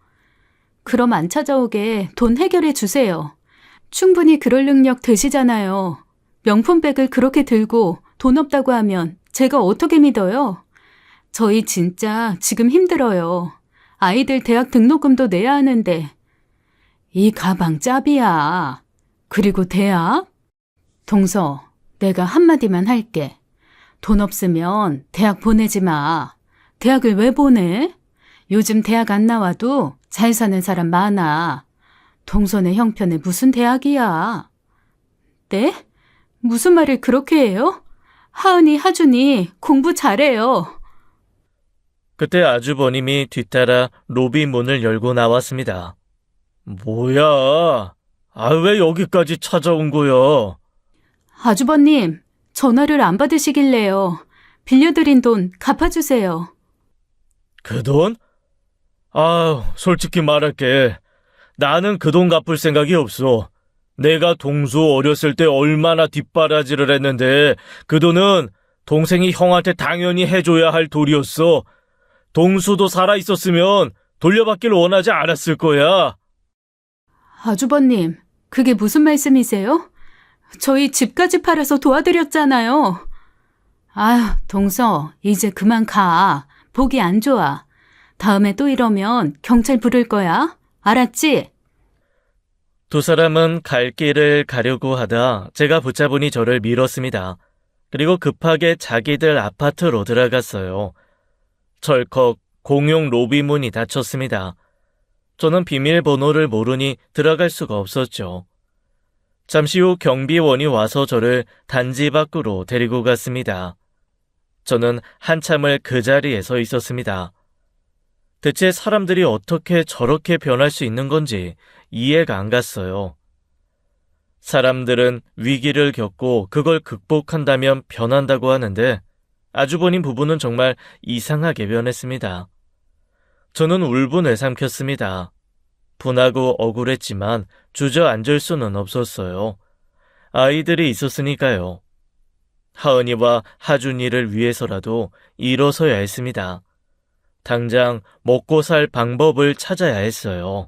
그럼 안 찾아오게 돈 해결해 주세요. 충분히 그럴 능력 되시잖아요. 명품백을 그렇게 들고 돈 없다고 하면 제가 어떻게 믿어요? 저희 진짜 지금 힘들어요. 아이들 대학 등록금도 내야 하는데. 이 가방 짭이야. 그리고 대학? 동서, 내가 한마디만 할게. 돈 없으면 대학 보내지 마. 대학을 왜 보내? 요즘 대학 안 나와도 잘 사는 사람 많아. 동서네 형편에 무슨 대학이야? 네? 무슨 말을 그렇게 해요? 하은이, 하준이 공부 잘해요. 그때 아주버님이 뒤따라 로비 문을 열고 나왔습니다. 뭐야? 왜 여기까지 찾아온 거야? 아주버님, 전화를 안 받으시길래요. 빌려드린 돈 갚아주세요. 그 돈? 솔직히 말할게. 나는 그 돈 갚을 생각이 없어. 내가 동수 어렸을 때 얼마나 뒷바라지를 했는데 그 돈은 동생이 형한테 당연히 해줘야 할 돈이었어. 동수도 살아있었으면 돌려받길 원하지 않았을 거야. 아주버님, 그게 무슨 말씀이세요? 저희 집까지 팔아서 도와드렸잖아요. 아휴, 동서, 이제 그만 가. 보기 안 좋아. 다음에 또 이러면 경찰 부를 거야. 알았지? 두 사람은 갈 길을 가려고 하다 제가 붙잡으니 저를 밀었습니다. 그리고 급하게 자기들 아파트로 들어갔어요. 철컥 공용 로비 문이 닫혔습니다. 저는 비밀번호를 모르니 들어갈 수가 없었죠. 잠시 후 경비원이 와서 저를 단지 밖으로 데리고 갔습니다. 저는 한참을 그 자리에 서 있었습니다. 대체 사람들이 어떻게 저렇게 변할 수 있는 건지 이해가 안 갔어요. 사람들은 위기를 겪고 그걸 극복한다면 변한다고 하는데 아주버님 부부는 정말 이상하게 변했습니다. 저는 울분을 삼켰습니다. 분하고 억울했지만 주저앉을 수는 없었어요. 아이들이 있었으니까요. 하은이와 하준이를 위해서라도 일어서야 했습니다. 당장 먹고 살 방법을 찾아야 했어요.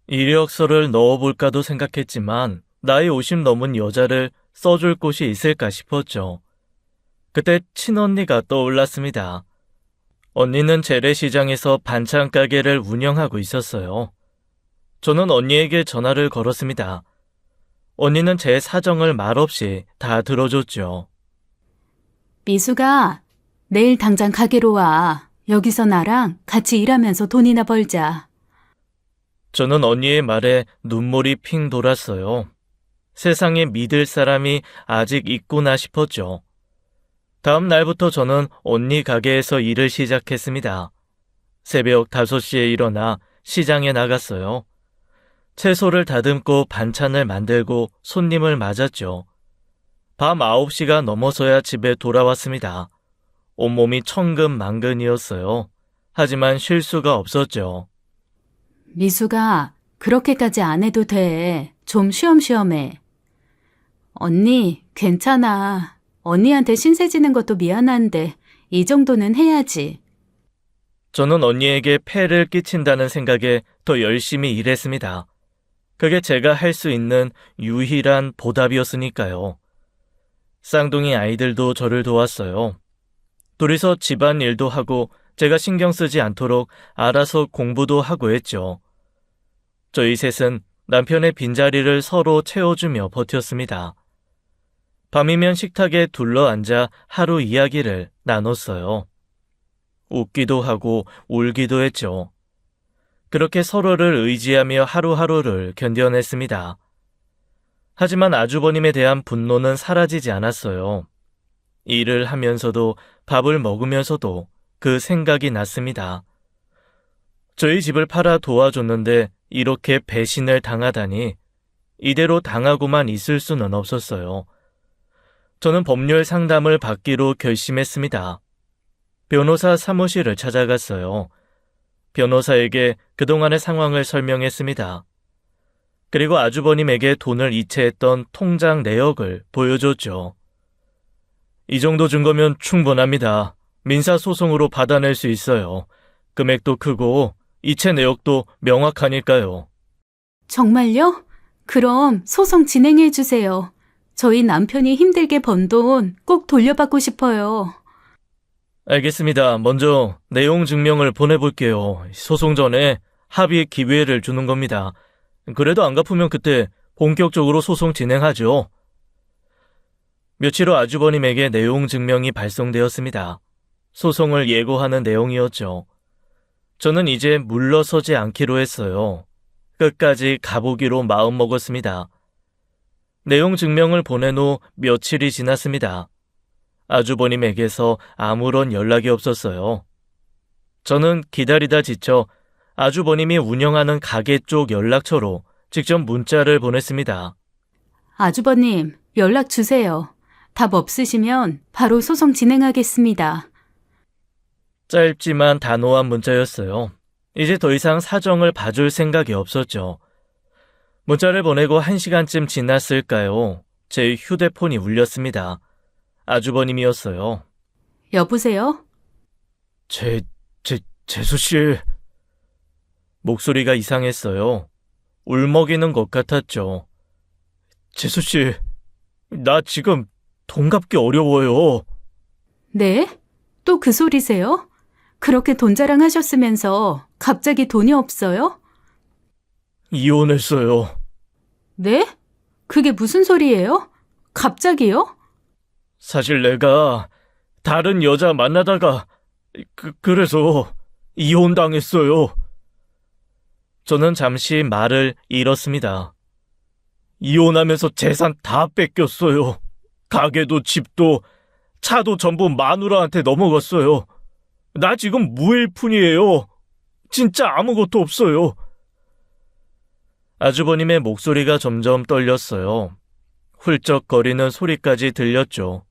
이력서를 넣어볼까도 생각했지만 나이 50 넘은 여자를 써줄 곳이 있을까 싶었죠. 그때 친언니가 떠올랐습니다. 언니는 재래시장에서 반찬 가게를 운영하고 있었어요. 저는 언니에게 전화를 걸었습니다. 언니는 제 사정을 말없이 다 들어줬죠. 미수가 내일 당장 가게로 와. 여기서 나랑 같이 일하면서 돈이나 벌자. 저는 언니의 말에 눈물이 핑 돌았어요. 세상에 믿을 사람이 아직 있구나 싶었죠. 다음 날부터 저는 언니 가게에서 일을 시작했습니다. 새벽 5시에 일어나 시장에 나갔어요. 채소를 다듬고 반찬을 만들고 손님을 맞았죠. 밤 9시가 넘어서야 집에 돌아왔습니다. 온몸이 천근만근이었어요. 하지만 쉴 수가 없었죠. 미수가 그렇게까지 안 해도 돼. 좀 쉬엄쉬엄 해. 언니, 괜찮아. 언니한테 신세 지는 것도 미안한데 이 정도는 해야지. 저는 언니에게 폐를 끼친다는 생각에 더 열심히 일했습니다. 그게 제가 할 수 있는 유일한 보답이었으니까요. 쌍둥이 아이들도 저를 도왔어요. 둘이서 집안일도 하고 제가 신경 쓰지 않도록 알아서 공부도 하고 했죠. 저희 셋은 남편의 빈자리를 서로 채워주며 버텼습니다. 밤이면 식탁에 둘러앉아 하루 이야기를 나눴어요. 웃기도 하고 울기도 했죠. 그렇게 서로를 의지하며 하루하루를 견뎌냈습니다. 하지만 아주버님에 대한 분노는 사라지지 않았어요. 일을 하면서도 밥을 먹으면서도 그 생각이 났습니다. 저희 집을 팔아 도와줬는데 이렇게 배신을 당하다니 이대로 당하고만 있을 수는 없었어요. 저는 법률 상담을 받기로 결심했습니다. 변호사 사무실을 찾아갔어요. 변호사에게 그동안의 상황을 설명했습니다. 그리고 아주버님에게 돈을 이체했던 통장 내역을 보여줬죠. 이 정도 증거면 충분합니다. 민사소송으로 받아낼 수 있어요. 금액도 크고 이체 내역도 명확하니까요. 정말요? 그럼 소송 진행해 주세요. 저희 남편이 힘들게 번 돈 꼭 돌려받고 싶어요. 알겠습니다. 먼저 내용 증명을 보내볼게요. 소송 전에 합의 기회를 주는 겁니다. 그래도 안 갚으면 그때 본격적으로 소송 진행하죠. 며칠 후 아주버님에게 내용 증명이 발송되었습니다. 소송을 예고하는 내용이었죠. 저는 이제 물러서지 않기로 했어요. 끝까지 가보기로 마음먹었습니다. 내용 증명을 보낸 후 며칠이 지났습니다. 아주버님에게서 아무런 연락이 없었어요. 저는 기다리다 지쳐 아주버님이 운영하는 가게 쪽 연락처로 직접 문자를 보냈습니다. 아주버님, 연락 주세요. 답 없으시면 바로 소송 진행하겠습니다. 짧지만 단호한 문자였어요. 이제 더 이상 사정을 봐줄 생각이 없었죠. 문자를 보내고 1시간쯤 지났을까요? 제 휴대폰이 울렸습니다. 아주버님이었어요. 여보세요? 재수씨. 목소리가 이상했어요. 울먹이는 것 같았죠. 재수씨, 나 지금 돈 갚기 어려워요. 네? 또 그 소리세요? 그렇게 돈 자랑하셨으면서 갑자기 돈이 없어요? 이혼했어요. 네? 그게 무슨 소리예요? 갑자기요? 사실 내가 다른 여자 만나다가 그래서 이혼당했어요. 저는 잠시 말을 잃었습니다. 이혼하면서 재산 다 뺏겼어요. 가게도 집도 차도 전부 마누라한테 넘어갔어요. 나 지금 무일푼이에요. 진짜 아무것도 없어요. 아주버님의 목소리가 점점 떨렸어요. 훌쩍거리는 소리까지 들렸죠.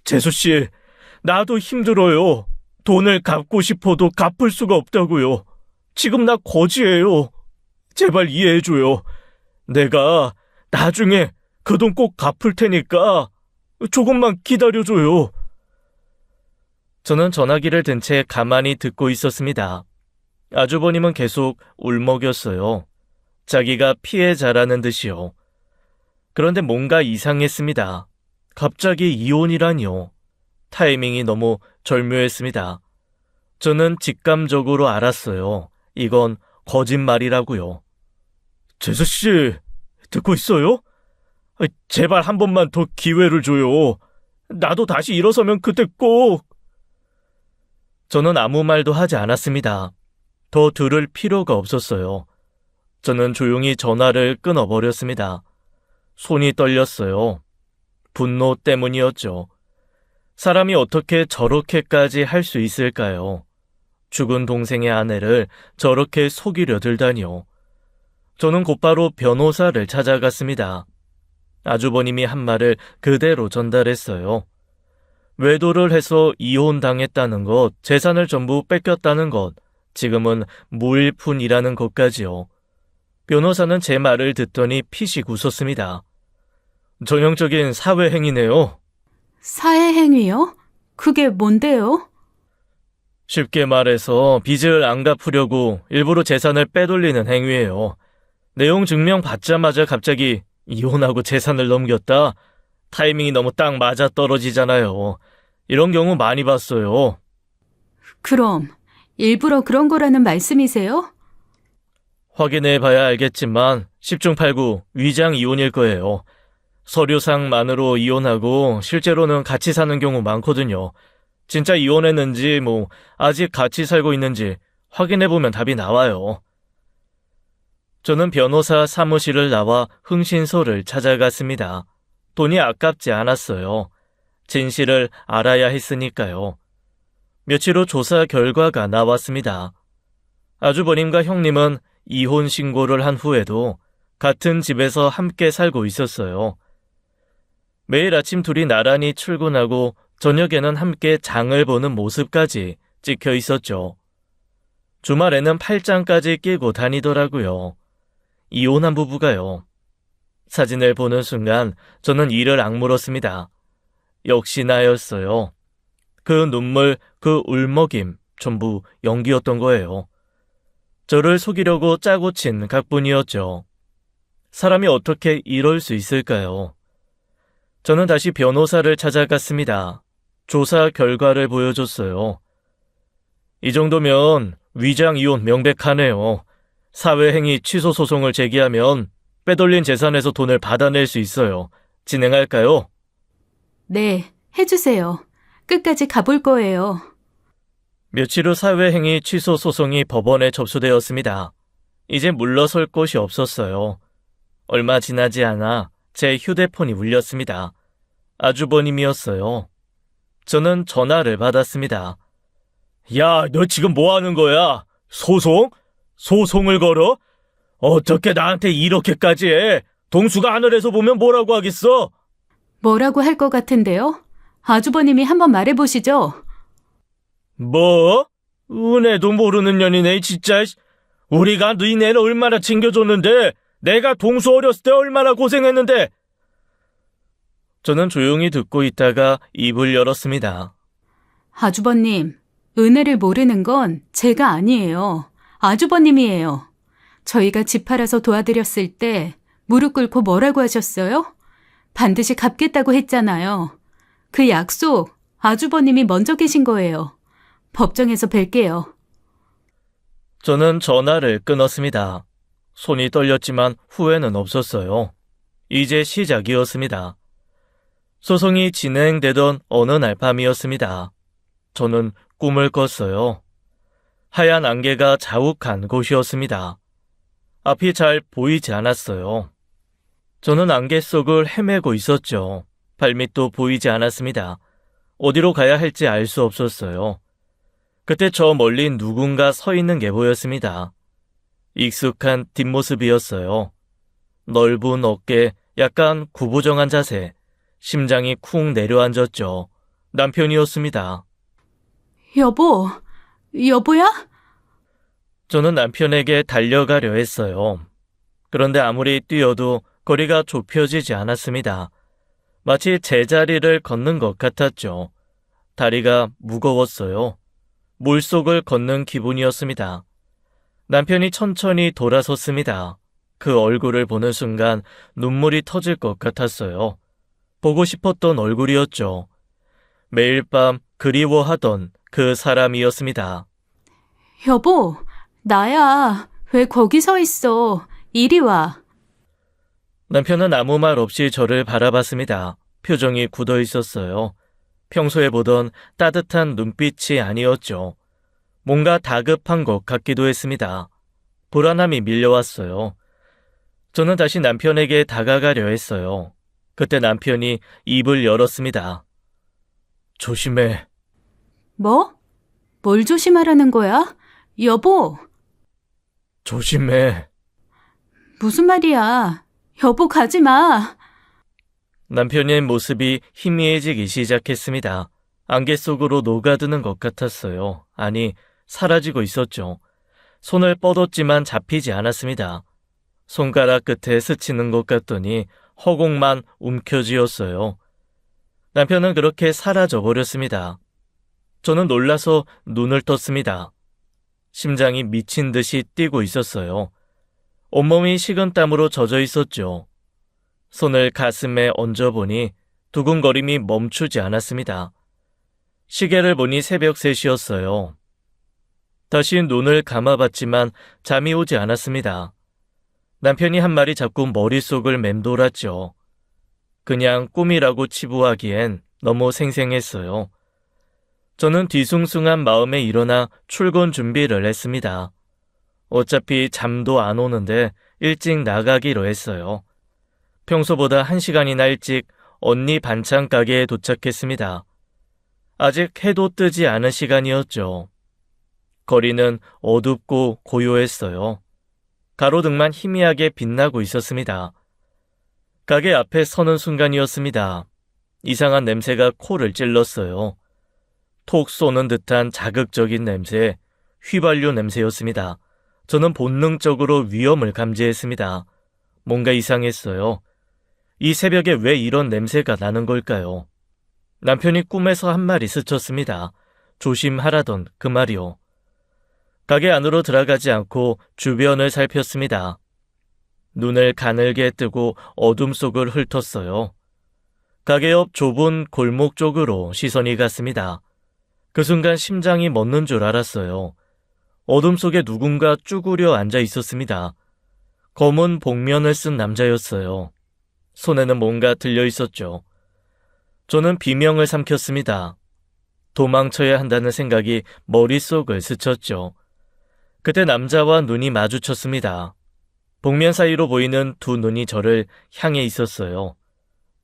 재수씨, 나도 힘들어요. 돈을 갚고 싶어도 갚을 수가 없다고요. 지금 나 거지예요. 제발 이해해줘요. 내가 나중에 그 돈 꼭 갚을 테니까 조금만 기다려줘요. 저는 전화기를 든 채 가만히 듣고 있었습니다. 아주버님은 계속 울먹였어요. 자기가 피해자라는 듯이요. 그런데 뭔가 이상했습니다. 갑자기 이혼이라니요. 타이밍이 너무 절묘했습니다. 저는 직감적으로 알았어요. 이건 거짓말이라고요. 재수씨, 듣고 있어요? 제발 한 번만 더 기회를 줘요. 나도 다시 일어서면 그때 꼭. 저는 아무 말도 하지 않았습니다. 더 들을 필요가 없었어요. 저는 조용히 전화를 끊어버렸습니다. 손이 떨렸어요. 분노 때문이었죠. 사람이 어떻게 저렇게까지 할 수 있을까요? 죽은 동생의 아내를 저렇게 속이려 들다니요. 저는 곧바로 변호사를 찾아갔습니다. 아주버님이 한 말을 그대로 전달했어요. 외도를 해서 이혼당했다는 것, 재산을 전부 뺏겼다는 것, 지금은 무일푼이라는 것까지요. 변호사는 제 말을 듣더니 피식 웃었습니다. 전형적인 사회행위네요. 사회행위요? 그게 뭔데요? 쉽게 말해서 빚을 안 갚으려고 일부러 재산을 빼돌리는 행위예요. 내용 증명 받자마자 갑자기 이혼하고 재산을 넘겼다? 타이밍이 너무 딱 맞아 떨어지잖아요. 이런 경우 많이 봤어요. 그럼 일부러 그런 거라는 말씀이세요? 확인해 봐야 알겠지만 10중 8구 위장 이혼일 거예요. 서류상만으로 이혼하고 실제로는 같이 사는 경우 많거든요. 진짜 이혼했는지 아직 같이 살고 있는지 확인해보면 답이 나와요. 저는 변호사 사무실을 나와 흥신소를 찾아갔습니다. 돈이 아깝지 않았어요. 진실을 알아야 했으니까요. 며칠 후 조사 결과가 나왔습니다. 아주버님과 형님은 이혼 신고를 한 후에도 같은 집에서 함께 살고 있었어요. 매일 아침 둘이 나란히 출근하고 저녁에는 함께 장을 보는 모습까지 찍혀 있었죠. 주말에는 팔짱까지 끼고 다니더라고요. 이혼한 부부가요. 사진을 보는 순간 저는 이를 악물었습니다. 역시 나였어요. 그 눈물, 그 울먹임 전부 연기였던 거예요. 저를 속이려고 짜고 친 각본이었죠. 사람이 어떻게 이럴 수 있을까요? 저는 다시 변호사를 찾아갔습니다. 조사 결과를 보여줬어요. 이 정도면 위장 이혼 명백하네요. 사회행위 취소 소송을 제기하면 빼돌린 재산에서 돈을 받아낼 수 있어요. 진행할까요? 네, 해주세요. 끝까지 가볼 거예요. 며칠 후 사회행위 취소 소송이 법원에 접수되었습니다. 이제 물러설 곳이 없었어요. 얼마 지나지 않아 제 휴대폰이 울렸습니다. 아주버님이었어요. 저는 전화를 받았습니다. 야, 너 지금 뭐 하는 거야? 소송? 소송을 걸어? 어떻게 나한테 이렇게까지 해? 동수가 하늘에서 보면 뭐라고 하겠어? 뭐라고 할 것 같은데요? 아주버님이 한번 말해보시죠. 뭐? 은혜도 모르는 년이네, 진짜. 우리가 너희네를 얼마나 챙겨줬는데, 내가 동수 어렸을 때 얼마나 고생했는데. 저는 조용히 듣고 있다가 입을 열었습니다. 아주버님, 은혜를 모르는 건 제가 아니에요. 아주버님이에요. 저희가 집 팔아서 도와드렸을 때 무릎 꿇고 뭐라고 하셨어요? 반드시 갚겠다고 했잖아요. 그 약속 아주버님이 먼저 계신 거예요. 법정에서 뵐게요. 저는 전화를 끊었습니다. 손이 떨렸지만 후회는 없었어요. 이제 시작이었습니다. 소송이 진행되던 어느 날 밤이었습니다. 저는 꿈을 꿨어요. 하얀 안개가 자욱한 곳이었습니다. 앞이 잘 보이지 않았어요. 저는 안개 속을 헤매고 있었죠. 발밑도 보이지 않았습니다. 어디로 가야 할지 알 수 없었어요. 그때 저 멀리 누군가 서 있는 게 보였습니다. 익숙한 뒷모습이었어요. 넓은 어깨, 약간 구부정한 자세, 심장이 쿵 내려앉았죠. 남편이었습니다. 여보야? 저는 남편에게 달려가려 했어요. 그런데 아무리 뛰어도 거리가 좁혀지지 않았습니다. 마치 제자리를 걷는 것 같았죠. 다리가 무거웠어요. 물속을 걷는 기분이었습니다. 남편이 천천히 돌아섰습니다. 그 얼굴을 보는 순간 눈물이 터질 것 같았어요. 보고 싶었던 얼굴이었죠. 매일 밤 그리워하던 그 사람이었습니다. 여보, 나야. 왜 거기 서 있어? 이리 와. 남편은 아무 말 없이 저를 바라봤습니다. 표정이 굳어 있었어요. 평소에 보던 따뜻한 눈빛이 아니었죠. 뭔가 다급한 것 같기도 했습니다. 불안함이 밀려왔어요. 저는 다시 남편에게 다가가려 했어요. 그때 남편이 입을 열었습니다. 조심해. 뭐? 뭘 조심하라는 거야? 여보, 조심해. 무슨 말이야? 여보, 가지 마. 남편의 모습이 희미해지기 시작했습니다. 안개 속으로 녹아드는 것 같았어요. 아니, 사라지고 있었죠. 손을 뻗었지만 잡히지 않았습니다. 손가락 끝에 스치는 것 같더니 허공만 움켜쥐었어요. 남편은 그렇게 사라져 버렸습니다. 저는 놀라서 눈을 떴습니다. 심장이 미친 듯이 뛰고 있었어요. 온몸이 식은땀으로 젖어 있었죠. 손을 가슴에 얹어보니 두근거림이 멈추지 않았습니다. 시계를 보니 새벽 3시였어요. 다시 눈을 감아봤지만 잠이 오지 않았습니다. 남편이 한 말이 자꾸 머릿속을 맴돌았죠. 그냥 꿈이라고 치부하기엔 너무 생생했어요. 저는 뒤숭숭한 마음에 일어나 출근 준비를 했습니다. 어차피 잠도 안 오는데 일찍 나가기로 했어요. 평소보다 1시간이나 일찍 언니 반찬 가게에 도착했습니다. 아직 해도 뜨지 않은 시간이었죠. 거리는 어둡고 고요했어요. 가로등만 희미하게 빛나고 있었습니다. 가게 앞에 서는 순간이었습니다. 이상한 냄새가 코를 찔렀어요. 톡 쏘는 듯한 자극적인 냄새, 휘발유 냄새였습니다. 저는 본능적으로 위험을 감지했습니다. 뭔가 이상했어요. 이 새벽에 왜 이런 냄새가 나는 걸까요? 남편이 꿈에서 한 말이 스쳤습니다. 조심하라던 그 말이요. 가게 안으로 들어가지 않고 주변을 살폈습니다. 눈을 가늘게 뜨고 어둠 속을 훑었어요. 가게 옆 좁은 골목 쪽으로 시선이 갔습니다. 그 순간 심장이 멎는 줄 알았어요. 어둠 속에 누군가 쭈그려 앉아 있었습니다. 검은 복면을 쓴 남자였어요. 손에는 뭔가 들려 있었죠. 저는 비명을 삼켰습니다. 도망쳐야 한다는 생각이 머릿속을 스쳤죠. 그때 남자와 눈이 마주쳤습니다. 복면 사이로 보이는 두 눈이 저를 향해 있었어요.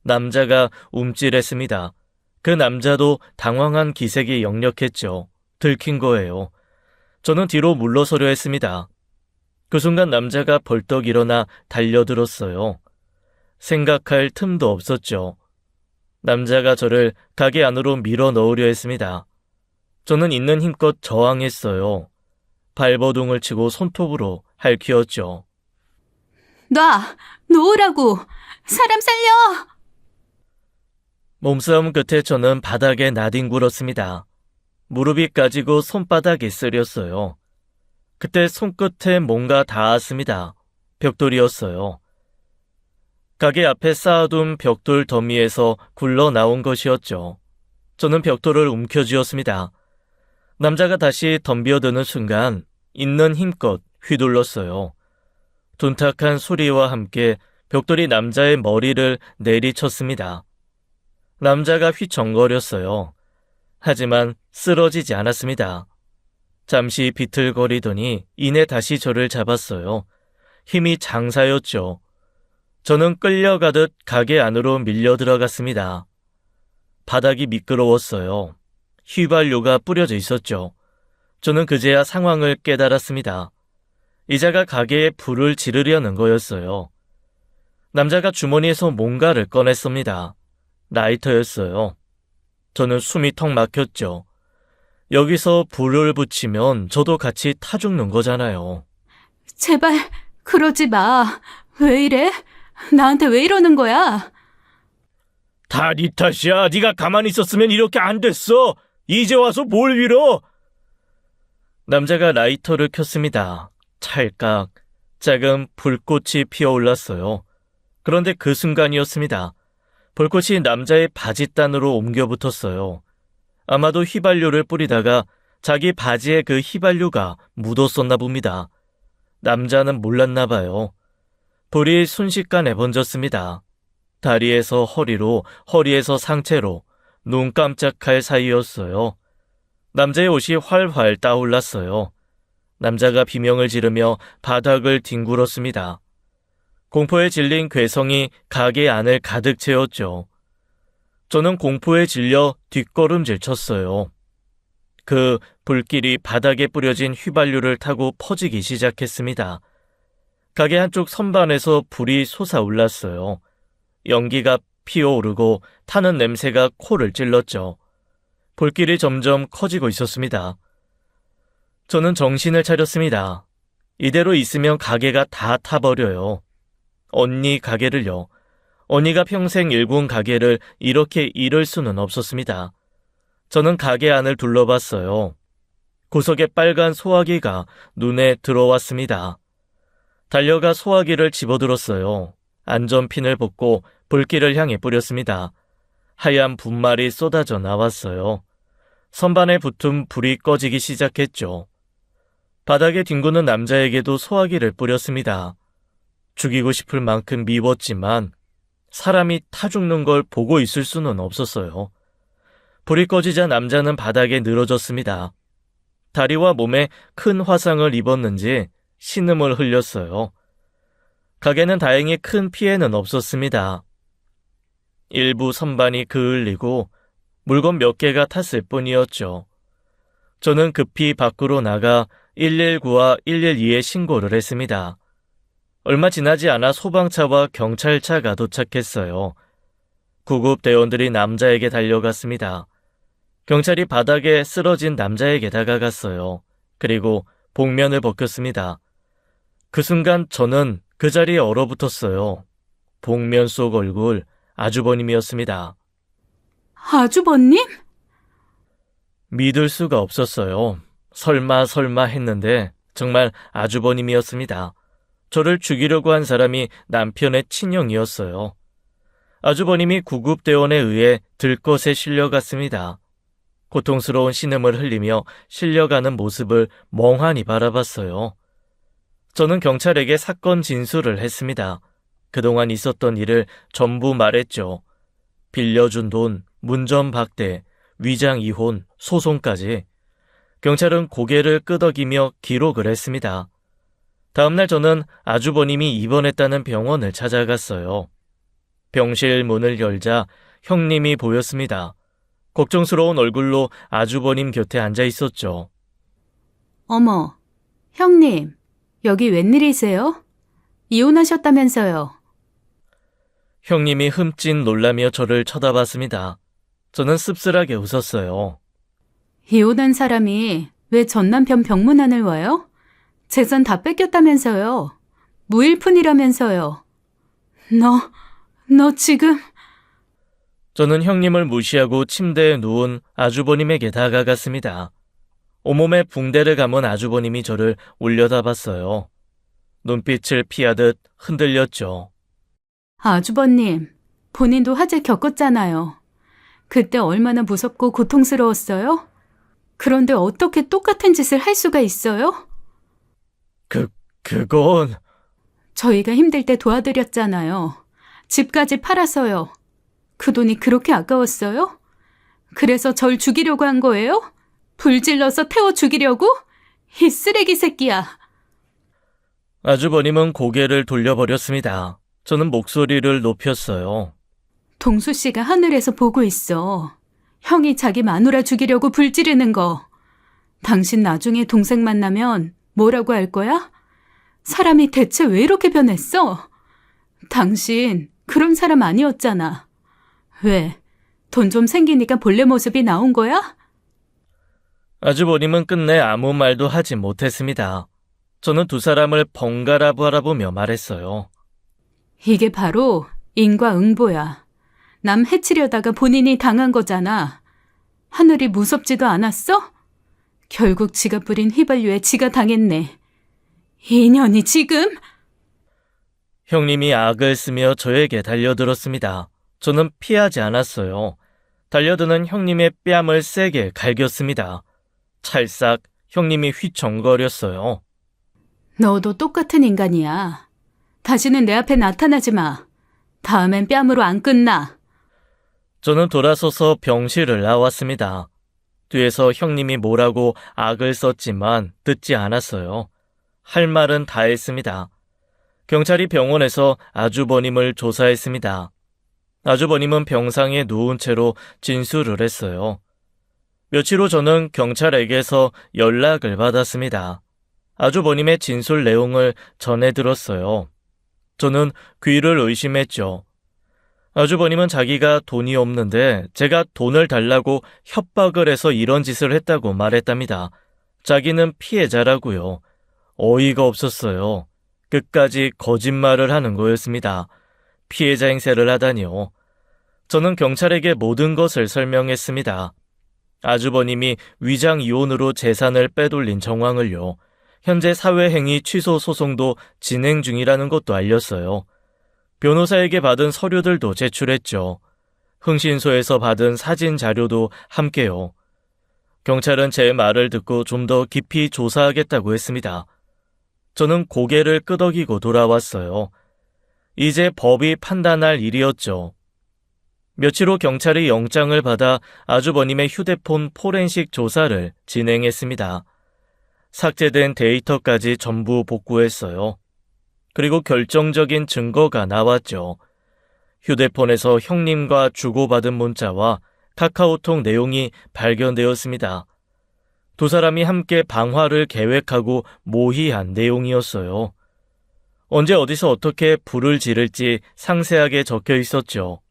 남자가 움찔했습니다. 그 남자도 당황한 기색이 역력했죠. 들킨 거예요. 저는 뒤로 물러서려 했습니다. 그 순간 남자가 벌떡 일어나 달려들었어요. 생각할 틈도 없었죠. 남자가 저를 가게 안으로 밀어 넣으려 했습니다. 저는 있는 힘껏 저항했어요. 발버둥을 치고 손톱으로 할퀴었죠. 놓으라고! 사람 살려! 몸싸움 끝에 저는 바닥에 나뒹굴었습니다. 무릎이 까지고 손바닥이 쓰렸어요. 그때 손끝에 뭔가 닿았습니다. 벽돌이었어요. 가게 앞에 쌓아둔 벽돌 더미에서 굴러나온 것이었죠. 저는 벽돌을 움켜쥐었습니다. 남자가 다시 덤벼드는 순간 있는 힘껏 휘둘렀어요. 둔탁한 소리와 함께 벽돌이 남자의 머리를 내리쳤습니다. 남자가 휘청거렸어요. 하지만 쓰러지지 않았습니다. 잠시 비틀거리더니 이내 다시 저를 잡았어요. 힘이 장사였죠. 저는 끌려가듯 가게 안으로 밀려 들어갔습니다. 바닥이 미끄러웠어요. 휘발유가 뿌려져 있었죠. 저는 그제야 상황을 깨달았습니다. 이자가 가게에 불을 지르려는 거였어요. 남자가 주머니에서 뭔가를 꺼냈습니다. 라이터였어요. 저는 숨이 턱 막혔죠. 여기서 불을 붙이면 저도 같이 타 죽는 거잖아요. 제발, 그러지 마. 왜 이래? 나한테 왜 이러는 거야? 다 네 탓이야. 네가 가만히 있었으면 이렇게 안 됐어. 이제 와서 뭘 빌어? 남자가 라이터를 켰습니다. 찰칵 작은 불꽃이 피어올랐어요. 그런데 그 순간이었습니다. 불꽃이 남자의 바짓단으로 옮겨 붙었어요. 아마도 휘발유를 뿌리다가 자기 바지에 그 휘발유가 묻었었나 봅니다. 남자는 몰랐나 봐요. 불이 순식간에 번졌습니다. 다리에서 허리로, 허리에서 상체로, 눈 깜짝할 사이였어요. 남자의 옷이 활활 타올랐어요. 남자가 비명을 지르며 바닥을 뒹굴었습니다. 공포에 질린 괴성이 가게 안을 가득 채웠죠. 저는 공포에 질려 뒷걸음질 쳤어요. 그 불길이 바닥에 뿌려진 휘발유를 타고 퍼지기 시작했습니다. 가게 한쪽 선반에서 불이 솟아올랐어요. 연기가 피어오르고 타는 냄새가 코를 찔렀죠. 불길이 점점 커지고 있었습니다. 저는 정신을 차렸습니다. 이대로 있으면 가게가 다 타버려요. 언니 가게를요. 언니가 평생 일군 가게를 이렇게 잃을 수는 없었습니다. 저는 가게 안을 둘러봤어요. 구석에 빨간 소화기가 눈에 들어왔습니다. 달려가 소화기를 집어들었어요. 안전핀을 벗고 불길을 향해 뿌렸습니다. 하얀 분말이 쏟아져 나왔어요. 선반에 붙은 불이 꺼지기 시작했죠. 바닥에 뒹구는 남자에게도 소화기를 뿌렸습니다. 죽이고 싶을 만큼 미웠지만 사람이 타 죽는 걸 보고 있을 수는 없었어요. 불이 꺼지자 남자는 바닥에 늘어졌습니다. 다리와 몸에 큰 화상을 입었는지 신음을 흘렸어요. 가게는 다행히 큰 피해는 없었습니다. 일부 선반이 그을리고 물건 몇 개가 탔을 뿐이었죠. 저는 급히 밖으로 나가 119와 112에 신고를 했습니다. 얼마 지나지 않아 소방차와 경찰차가 도착했어요. 구급 대원들이 남자에게 달려갔습니다. 경찰이 바닥에 쓰러진 남자에게 다가갔어요. 그리고 복면을 벗겼습니다. 그 순간 저는 그 자리에 얼어붙었어요. 복면 속 얼굴 아주버님이었습니다. 아주버님? 믿을 수가 없었어요. 설마 했는데 정말 아주버님이었습니다. 저를 죽이려고 한 사람이 남편의 친형이었어요. 아주버님이 구급대원에 의해 들것에 실려갔습니다. 고통스러운 신음을 흘리며 실려가는 모습을 멍하니 바라봤어요. 저는 경찰에게 사건 진술을 했습니다. 그동안 있었던 일을 전부 말했죠. 빌려준 돈, 문전박대, 위장 이혼, 소송까지. 경찰은 고개를 끄덕이며 기록을 했습니다. 다음날 저는 아주버님이 입원했다는 병원을 찾아갔어요. 병실 문을 열자 형님이 보였습니다. 걱정스러운 얼굴로 아주버님 곁에 앉아 있었죠. 어머, 형님, 여기 웬일이세요? 이혼하셨다면서요. 형님이 흠칫 놀라며 저를 쳐다봤습니다. 저는 씁쓸하게 웃었어요. 이혼한 사람이 왜 전 남편 병문안을 와요? 재산 다 뺏겼다면서요. 무일푼이라면서요. 너 지금... 저는 형님을 무시하고 침대에 누운 아주버님에게 다가갔습니다. 온몸에 붕대를 감은 아주버님이 저를 올려다봤어요. 눈빛을 피하듯 흔들렸죠. 아주버님, 본인도 화재 겪었잖아요. 그때 얼마나 무섭고 고통스러웠어요? 그런데 어떻게 똑같은 짓을 할 수가 있어요? 그건... 저희가 힘들 때 도와드렸잖아요. 집까지 팔아서요. 그 돈이 그렇게 아까웠어요? 그래서 절 죽이려고 한 거예요? 불질러서 태워 죽이려고? 이 쓰레기 새끼야. 아주버님은 고개를 돌려버렸습니다. 저는 목소리를 높였어요. 동수 씨가 하늘에서 보고 있어. 형이 자기 마누라 죽이려고 불지르는 거. 당신 나중에 동생 만나면 뭐라고 할 거야? 사람이 대체 왜 이렇게 변했어? 당신 그런 사람 아니었잖아. 왜? 돈 좀 생기니까 본래 모습이 나온 거야? 아주버님은 끝내 아무 말도 하지 못했습니다. 저는 두 사람을 번갈아 바라보며 말했어요. 이게 바로 인과응보야. 남 해치려다가 본인이 당한 거잖아. 하늘이 무섭지도 않았어? 결국 지가 뿌린 휘발유에 지가 당했네. 인연이 지금? 형님이 악을 쓰며 저에게 달려들었습니다. 저는 피하지 않았어요. 달려드는 형님의 뺨을 세게 갈겼습니다. 찰싹 형님이 휘청거렸어요. 너도 똑같은 인간이야. 다시는 내 앞에 나타나지 마. 다음엔 뺨으로 안 끝나. 저는 돌아서서 병실을 나왔습니다. 뒤에서 형님이 뭐라고 악을 썼지만 듣지 않았어요. 할 말은 다 했습니다. 경찰이 병원에서 아주버님을 조사했습니다. 아주버님은 병상에 누운 채로 진술을 했어요. 며칠 후 저는 경찰에게서 연락을 받았습니다. 아주버님의 진술 내용을 전해 들었어요. 저는 귀를 의심했죠. 아주버님은 자기가 돈이 없는데 제가 돈을 달라고 협박을 해서 이런 짓을 했다고 말했답니다. 자기는 피해자라고요. 어이가 없었어요. 끝까지 거짓말을 하는 거였습니다. 피해자 행세를 하다니요. 저는 경찰에게 모든 것을 설명했습니다. 아주버님이 위장 이혼으로 재산을 빼돌린 정황을요. 현재 사회행위 취소 소송도 진행 중이라는 것도 알렸어요. 변호사에게 받은 서류들도 제출했죠. 흥신소에서 받은 사진 자료도 함께요. 경찰은 제 말을 듣고 좀 더 깊이 조사하겠다고 했습니다. 저는 고개를 끄덕이고 돌아왔어요. 이제 법이 판단할 일이었죠. 며칠 후 경찰이 영장을 받아 아주버님의 휴대폰 포렌식 조사를 진행했습니다. 삭제된 데이터까지 전부 복구했어요. 그리고 결정적인 증거가 나왔죠. 휴대폰에서 형님과 주고받은 문자와 카카오톡 내용이 발견되었습니다. 두 사람이 함께 방화를 계획하고 모의한 내용이었어요. 언제 어디서 어떻게 불을 지를지 상세하게 적혀 있었죠.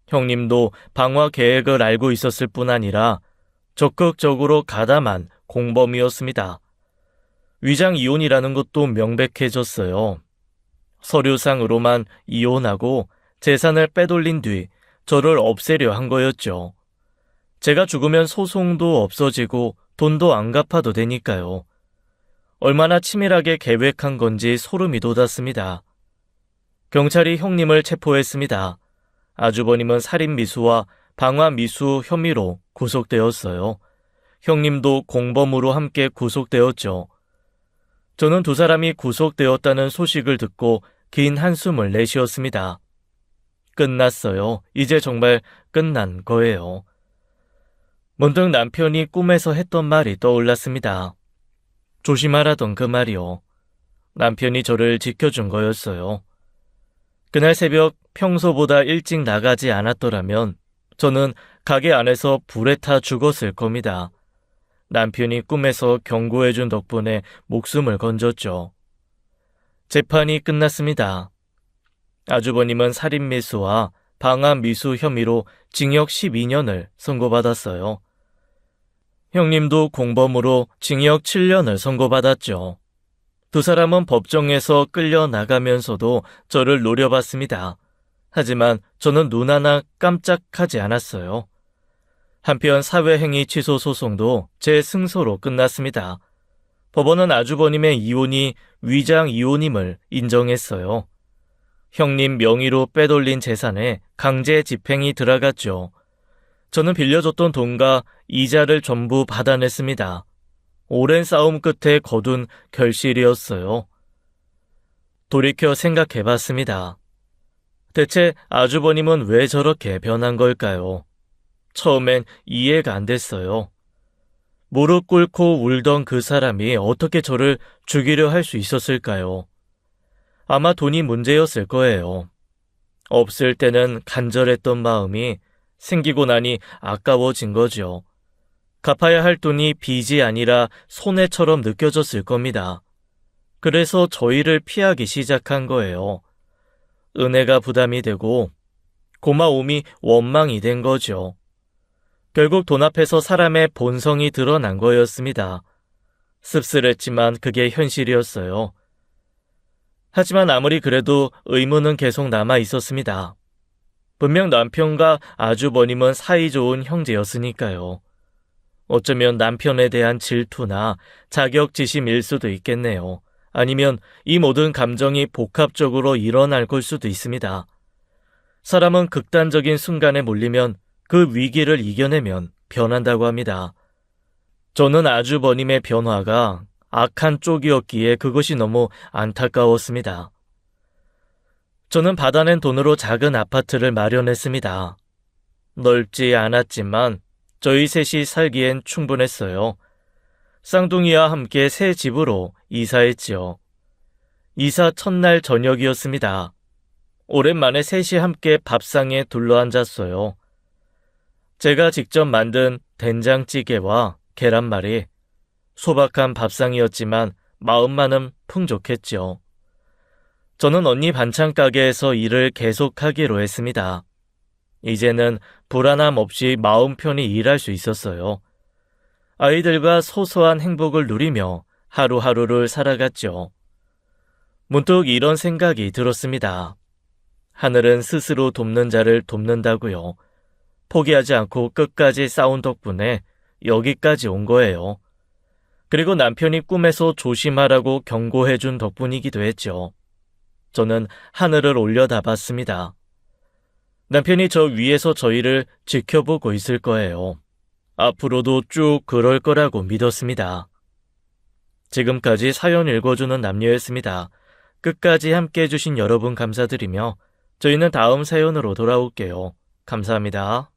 형님도 방화 계획을 알고 있었을 뿐 아니라 적극적으로 가담한 공범이었습니다. 위장 이혼이라는 것도 명백해졌어요. 서류상으로만 이혼하고 재산을 빼돌린 뒤 저를 없애려 한 거였죠. 제가 죽으면 소송도 없어지고 돈도 안 갚아도 되니까요. 얼마나 치밀하게 계획한 건지 소름이 돋았습니다. 경찰이 형님을 체포했습니다. 아주버님은 살인미수와 방화미수 혐의로 구속되었어요. 형님도 공범으로 함께 구속되었죠. 저는 두 사람이 구속되었다는 소식을 듣고 긴 한숨을 내쉬었습니다. 끝났어요. 이제 정말 끝난 거예요. 문득 남편이 꿈에서 했던 말이 떠올랐습니다. 조심하라던 그 말이요. 남편이 저를 지켜준 거였어요. 그날 새벽 평소보다 일찍 나가지 않았더라면 저는 가게 안에서 불에 타 죽었을 겁니다. 남편이 꿈에서 경고해준 덕분에 목숨을 건졌죠. 재판이 끝났습니다. 아주버님은 살인미수와 방화미수 혐의로 징역 12년을 선고받았어요. 형님도 공범으로 징역 7년을 선고받았죠. 두 사람은 법정에서 끌려나가면서도 저를 노려봤습니다. 하지만 저는 눈 하나 깜짝하지 않았어요. 한편 사회행위 취소 소송도 제 승소로 끝났습니다. 법원은 아주버님의 이혼이 위장 이혼임을 인정했어요. 형님 명의로 빼돌린 재산에 강제 집행이 들어갔죠. 저는 빌려줬던 돈과 이자를 전부 받아냈습니다. 오랜 싸움 끝에 거둔 결실이었어요. 돌이켜 생각해봤습니다. 대체 아주버님은 왜 저렇게 변한 걸까요? 처음엔 이해가 안 됐어요. 무릎 꿇고 울던 그 사람이 어떻게 저를 죽이려 할 수 있었을까요? 아마 돈이 문제였을 거예요. 없을 때는 간절했던 마음이 생기고 나니 아까워진 거죠. 갚아야 할 돈이 빚이 아니라 손해처럼 느껴졌을 겁니다. 그래서 저희를 피하기 시작한 거예요. 은혜가 부담이 되고 고마움이 원망이 된 거죠. 결국 돈 앞에서 사람의 본성이 드러난 거였습니다. 씁쓸했지만 그게 현실이었어요. 하지만 아무리 그래도 의문은 계속 남아 있었습니다. 분명 남편과 아주버님은 사이좋은 형제였으니까요. 어쩌면 남편에 대한 질투나 자격지심일 수도 있겠네요. 아니면 이 모든 감정이 복합적으로 일어날 걸 수도 있습니다. 사람은 극단적인 순간에 몰리면 그 위기를 이겨내면 변한다고 합니다. 저는 아주버님의 변화가 악한 쪽이었기에 그것이 너무 안타까웠습니다. 저는 받아낸 돈으로 작은 아파트를 마련했습니다. 넓지 않았지만 저희 셋이 살기엔 충분했어요. 쌍둥이와 함께 새 집으로 이사했지요. 이사 첫날 저녁이었습니다. 오랜만에 셋이 함께 밥상에 둘러앉았어요. 제가 직접 만든 된장찌개와 계란말이, 소박한 밥상이었지만 마음만은 풍족했죠. 저는 언니 반찬 가게에서 일을 계속하기로 했습니다. 이제는 불안함 없이 마음 편히 일할 수 있었어요. 아이들과 소소한 행복을 누리며 하루하루를 살아갔죠. 문득 이런 생각이 들었습니다. 하늘은 스스로 돕는 자를 돕는다고요. 포기하지 않고 끝까지 싸운 덕분에 여기까지 온 거예요. 그리고 남편이 꿈에서 조심하라고 경고해준 덕분이기도 했죠. 저는 하늘을 올려다봤습니다. 남편이 저 위에서 저희를 지켜보고 있을 거예요. 앞으로도 쭉 그럴 거라고 믿었습니다. 지금까지 사연 읽어주는 남녀였습니다. 끝까지 함께 해주신 여러분 감사드리며 저희는 다음 사연으로 돌아올게요. 감사합니다.